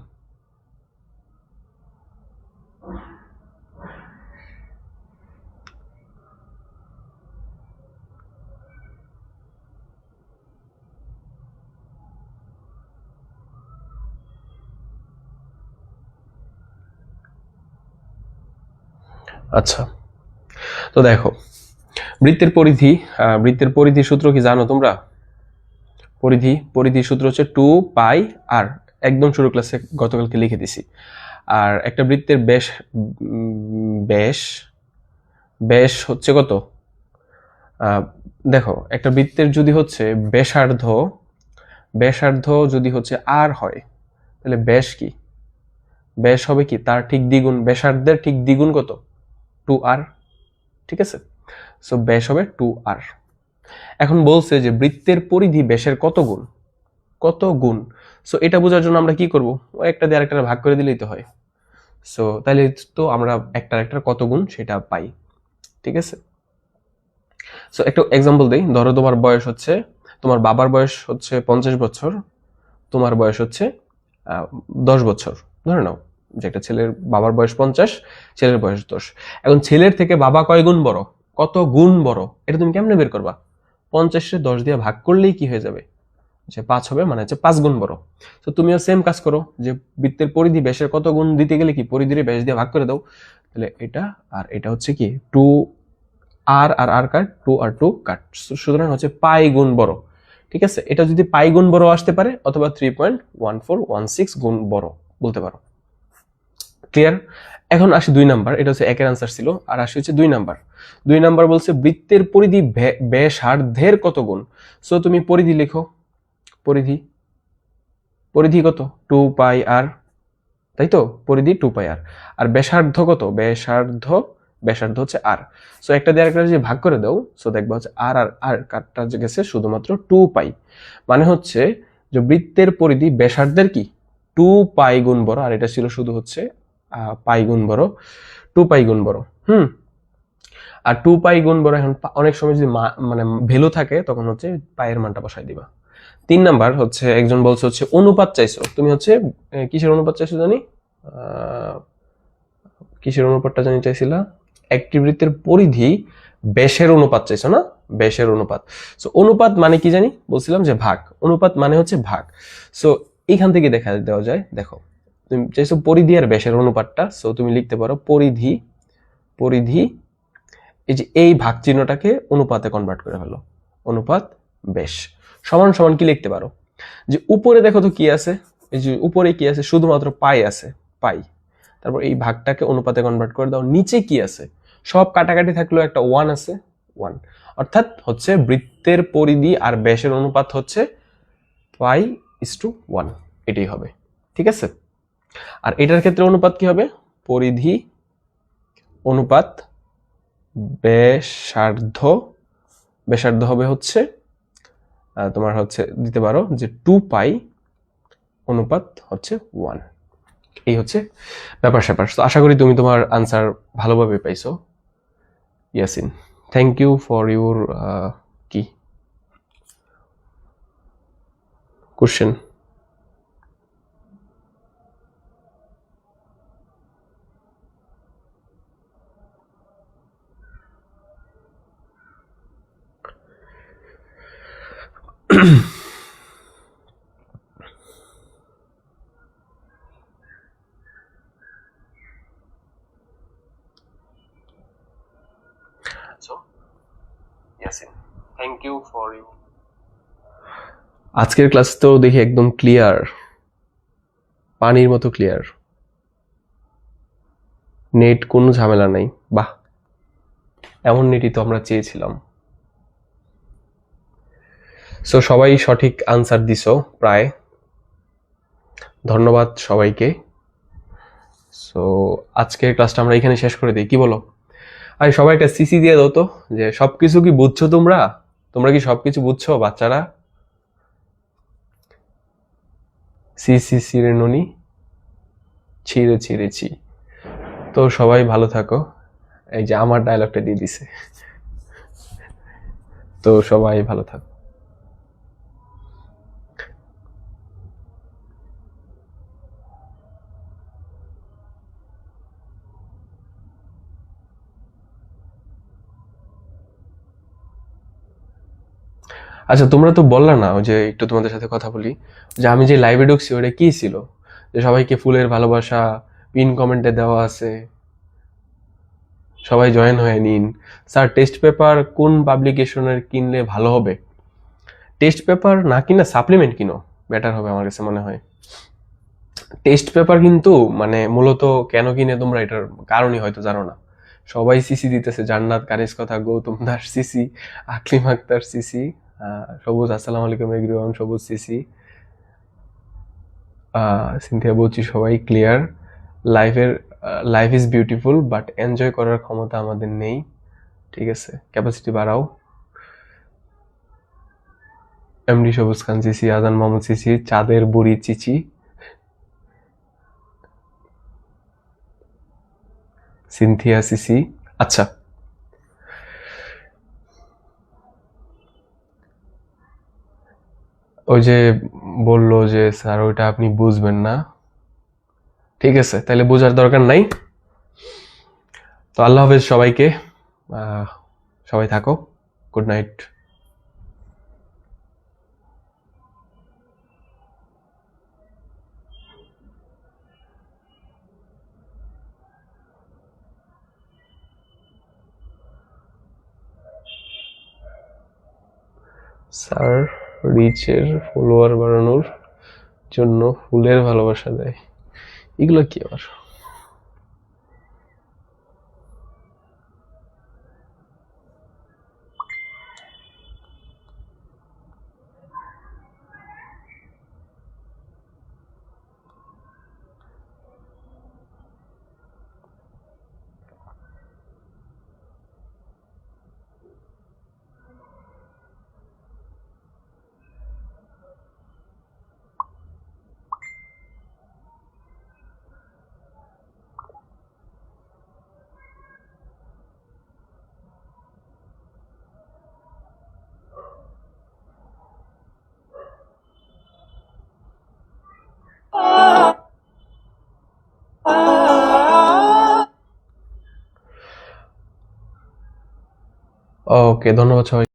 আচ্ছা, তো দেখো বৃত্তের পরিধি সূত্র কি জানো তোমরা? পরিধি সূত্র হচ্ছে 2 পাই আর, একদম শুরু ক্লাসে গতকালকে লিখে দিছি। আর একটা বৃত্তের ব্যাস ব্যাস হচ্ছে কত? দেখো একটা বৃত্তের যদি হচ্ছে ব্যাসার্ধ যদি হচ্ছে আর হয়, তাহলে ব্যাস কি? ব্যাস হবে কি তার ঠিক দ্বিগুণ, ব্যাসার্ধের ঠিক দ্বিগুণ কত? 2r। ঠিক আছে। সো ব্যাস হবে 2r। এখন বলছে যে বৃত্তের পরিধি ব্যাসের কত গুণ, কত গুণ। সো এটা বোঝার জন্য আমরা কি করব, একটা দিয়ে আরেকটা ভাগ করে দিলেই তো হয়। সো তাহলে তো আমরা একটা কত গুণ সেটা পাই, ঠিক আছে। সো একটা এক্সাম্পল দেই, ধরো তোমার বয়স হচ্ছে, তোমার বাবার বয়স হচ্ছে 50 বছর, তোমার বয়স হচ্ছে 10 বছর। ধরে নাও যে একটা ছেলের বাবার বয়স 50, ছেলের বয়স 10। এখন ছেলের থেকে বাবা কয় গুণ বড়, কত গুণ বড়, এটা তুমি কেমনে বের করবা? 50-এ 10 দিয়ে ভাগ করলেই কি হয়ে যাবে, যে 5 হবে, মানে হচ্ছে 5 গুণ বড়। তো তুমিও সেম কাজ করো, যে বৃত্তের পরিধি ব্যাসের কত গুণ দিতে গেলে কি পরিধির ব্যাস দিয়ে ভাগ করে দাও। তাহলে এটা আর এটা হচ্ছে কি 2 আর আর কাট, 2 আর 2 কাট, সুতরাং হচ্ছে পাই গুণ বড়। ঠিক আছে, এটা যদি পাই গুণ বড় আসতে পারে অথবা 3.1416 গুণ বড় বলতে পারো। ক্লিয়ার? এখন আসি 2 নাম্বার, এটা হচ্ছে একের আনসার ছিল, আর আসি হচ্ছে 2 নাম্বার। 2 নাম্বার বলছে বৃত্তের পরিধি ব্যাসার্ধের কত গুণ। সো তুমি পরিধি লেখো, পরিধি, পরিধি কত 2 পাই আর, তাই তো, পরিধি 2 পাই আর। আর ব্যাসার্ধ কত, ব্যাসার্ধ, ব্যাসার্ধ হচ্ছে আর। সো একটা দিয়ে আরেকটা যদি ভাগ করে দাও, সো দেখবা হচ্ছে আর আর আর কাটটা যে গেছে শুধুমাত্র 2 পাই, মানে হচ্ছে যে বৃত্তের পরিধি ব্যাসার্ধের কি 2 পাই গুণ বড়, আর এটা ছিল শুধু হচ্ছে পাই গুণ বড়, 2 পাই গুণ বড়। আর 2 পাই গুণ বড়, এখন অনেক সময় যদি মানে ভ্যালু থাকে তখন হচ্ছে পাইয়ের মানটা বসাই দিবা। 3 নাম্বার হচ্ছে একজন বলছে হচ্ছে অনুপাত চাইছো, তুমি হচ্ছে কিসের অনুপাত চাইছো জানি, কিসের অনুপাতটা জানি চাইছিলা, একটি বৃত্তের পরিধি ব্যাসের অনুপাত চাইছো না, ব্যাসের অনুপাত। সো অনুপাত মানে কি জানি বলছিলাম যে ভাগ, অনুপাত মানে হচ্ছে ভাগ। সো এইখান থেকে দেখা দেওয়া যায়, দেখো তুমি চাইছো পরিধি আর ব্যাসের অনুপাতটা, সো তুমি লিখতে পারো পরিধি, পরিধি, এই যে এই ভাগ চিহ্নটাকে অনুপাতে কনভার্ট করে ফেলো, অনুপাত ব্যাস সমান সমান কি লিখতে পারো, যে উপরে দেখো তো কি আছে, এই যে উপরে কি আছে, শুধুমাত্র পাই আছে, পাই, তারপর এই ভাগটাকে অনুপাতে কনভার্ট করে দাও, নিচে কি আছে, সব কাটাকাটি থাকলেও একটা 1 আছে, 1, অর্থাৎ হচ্ছে বৃত্তের পরিধি আর ব্যাসের অনুপাত হচ্ছে পাই ইস টু 1, এটাই হবে, ঠিক আছে। আর এটার ক্ষেত্রে অনুপাত কি হবে, পরিধি অনুপাত ব্যাসার্ধ, ব্যাসার্ধ হবে হচ্ছে তোমার হচ্ছে দিতে পারো যে 2 পাই অনুপাত হচ্ছে 1। এই হচ্ছে ব্যাপার স্যাপার। তো আশা করি তুমি তোমার আনসার ভালোভাবে পাইছো। Yasin, thank you for your কি question. Thank you for you. আজকের ক্লাস তো দেখি একদম ক্লিয়ার, পানির মতো ক্লিয়ার, নেট কোনো ঝামেলা নাই। বাহ, এমন নেটই তো আমরা চেয়েছিলাম। সো সবাই সঠিক আনসার দিছো প্রায়, ধন্যবাদ সবাইকে। সো আজকের ক্লাসটা আমরা এখানে শেষ করে দিই, কি বলো? আর সবাই একটা সিসি দিয়ে দাও তো, যে সবকিছু কি বুঝছো তোমরা, তোমরা কি সবকিছু বুঝছো বাচ্চারা? সিসি সিরে ননি ছিঁড়ে ছিঁড়েছি। তো সবাই ভালো থাকো, এই যে আমার ডায়লগটা দিয়ে দিছে। তো সবাই ভালো থাকো। আচ্ছা, তোমরা তো বললা না, ওই যে একটু তোমাদের সাথে কথা বলি, যে আমি যে লাইভে ঢুকছি ওটা কি ছিল, যে সবাইকে ফুলের ভালোবাসা পিন কমেন্টে দেওয়া আছে, সবাই জয়েন হয়ে নিন। স্যার টেস্ট পেপার কোন পাবলিকেশনের কিনলে ভালো হবে? টেস্ট পেপার না কিনা সাপ্লিমেন্ট কিনো, বেটার হবে আমার কাছে মনে হয়। টেস্ট পেপার কিন্তু মানে মূলত কেন কিনে তোমরা এটার কারণই হয়তো জানো না। সবাই সিসি দিতেছে, জান্নাত কারিস কথা, গৌতম দাস সিসি, আকলিম আক্তার সিসি, সবুজ আসসালামু আলাইকুম এভরিওয়ান, সবুজ সিসি, সিনথিয়া বলছি, সবাই clear. Life is beautiful but enjoy করার ক্ষমতা আমাদের নেই। ঠিক আছে, ক্যাপাসিটি বাড়াও। এমডি সবুজ খান সিসি, আজান মোহাম্মদ সিসি, চাঁদের বুড়ি চিচি, সিনথিয়া সিসি। আচ্ছা, ওই যে বললো যে স্যার ওইটা আপনি বুঝবেন না, ঠিক আছে, তাহলে বোঝার দরকার নাই। তো আল্লাহ হাফেজ সবাইকে, সবাই থাকো, গুড নাইট। স্যার রিচের ফলোয়ার বাড়ানোর জন্য ফুলের ভালোবাসা দেয়, এগুলো কি আবার? ওকে, ধন্যবাদ সবাই।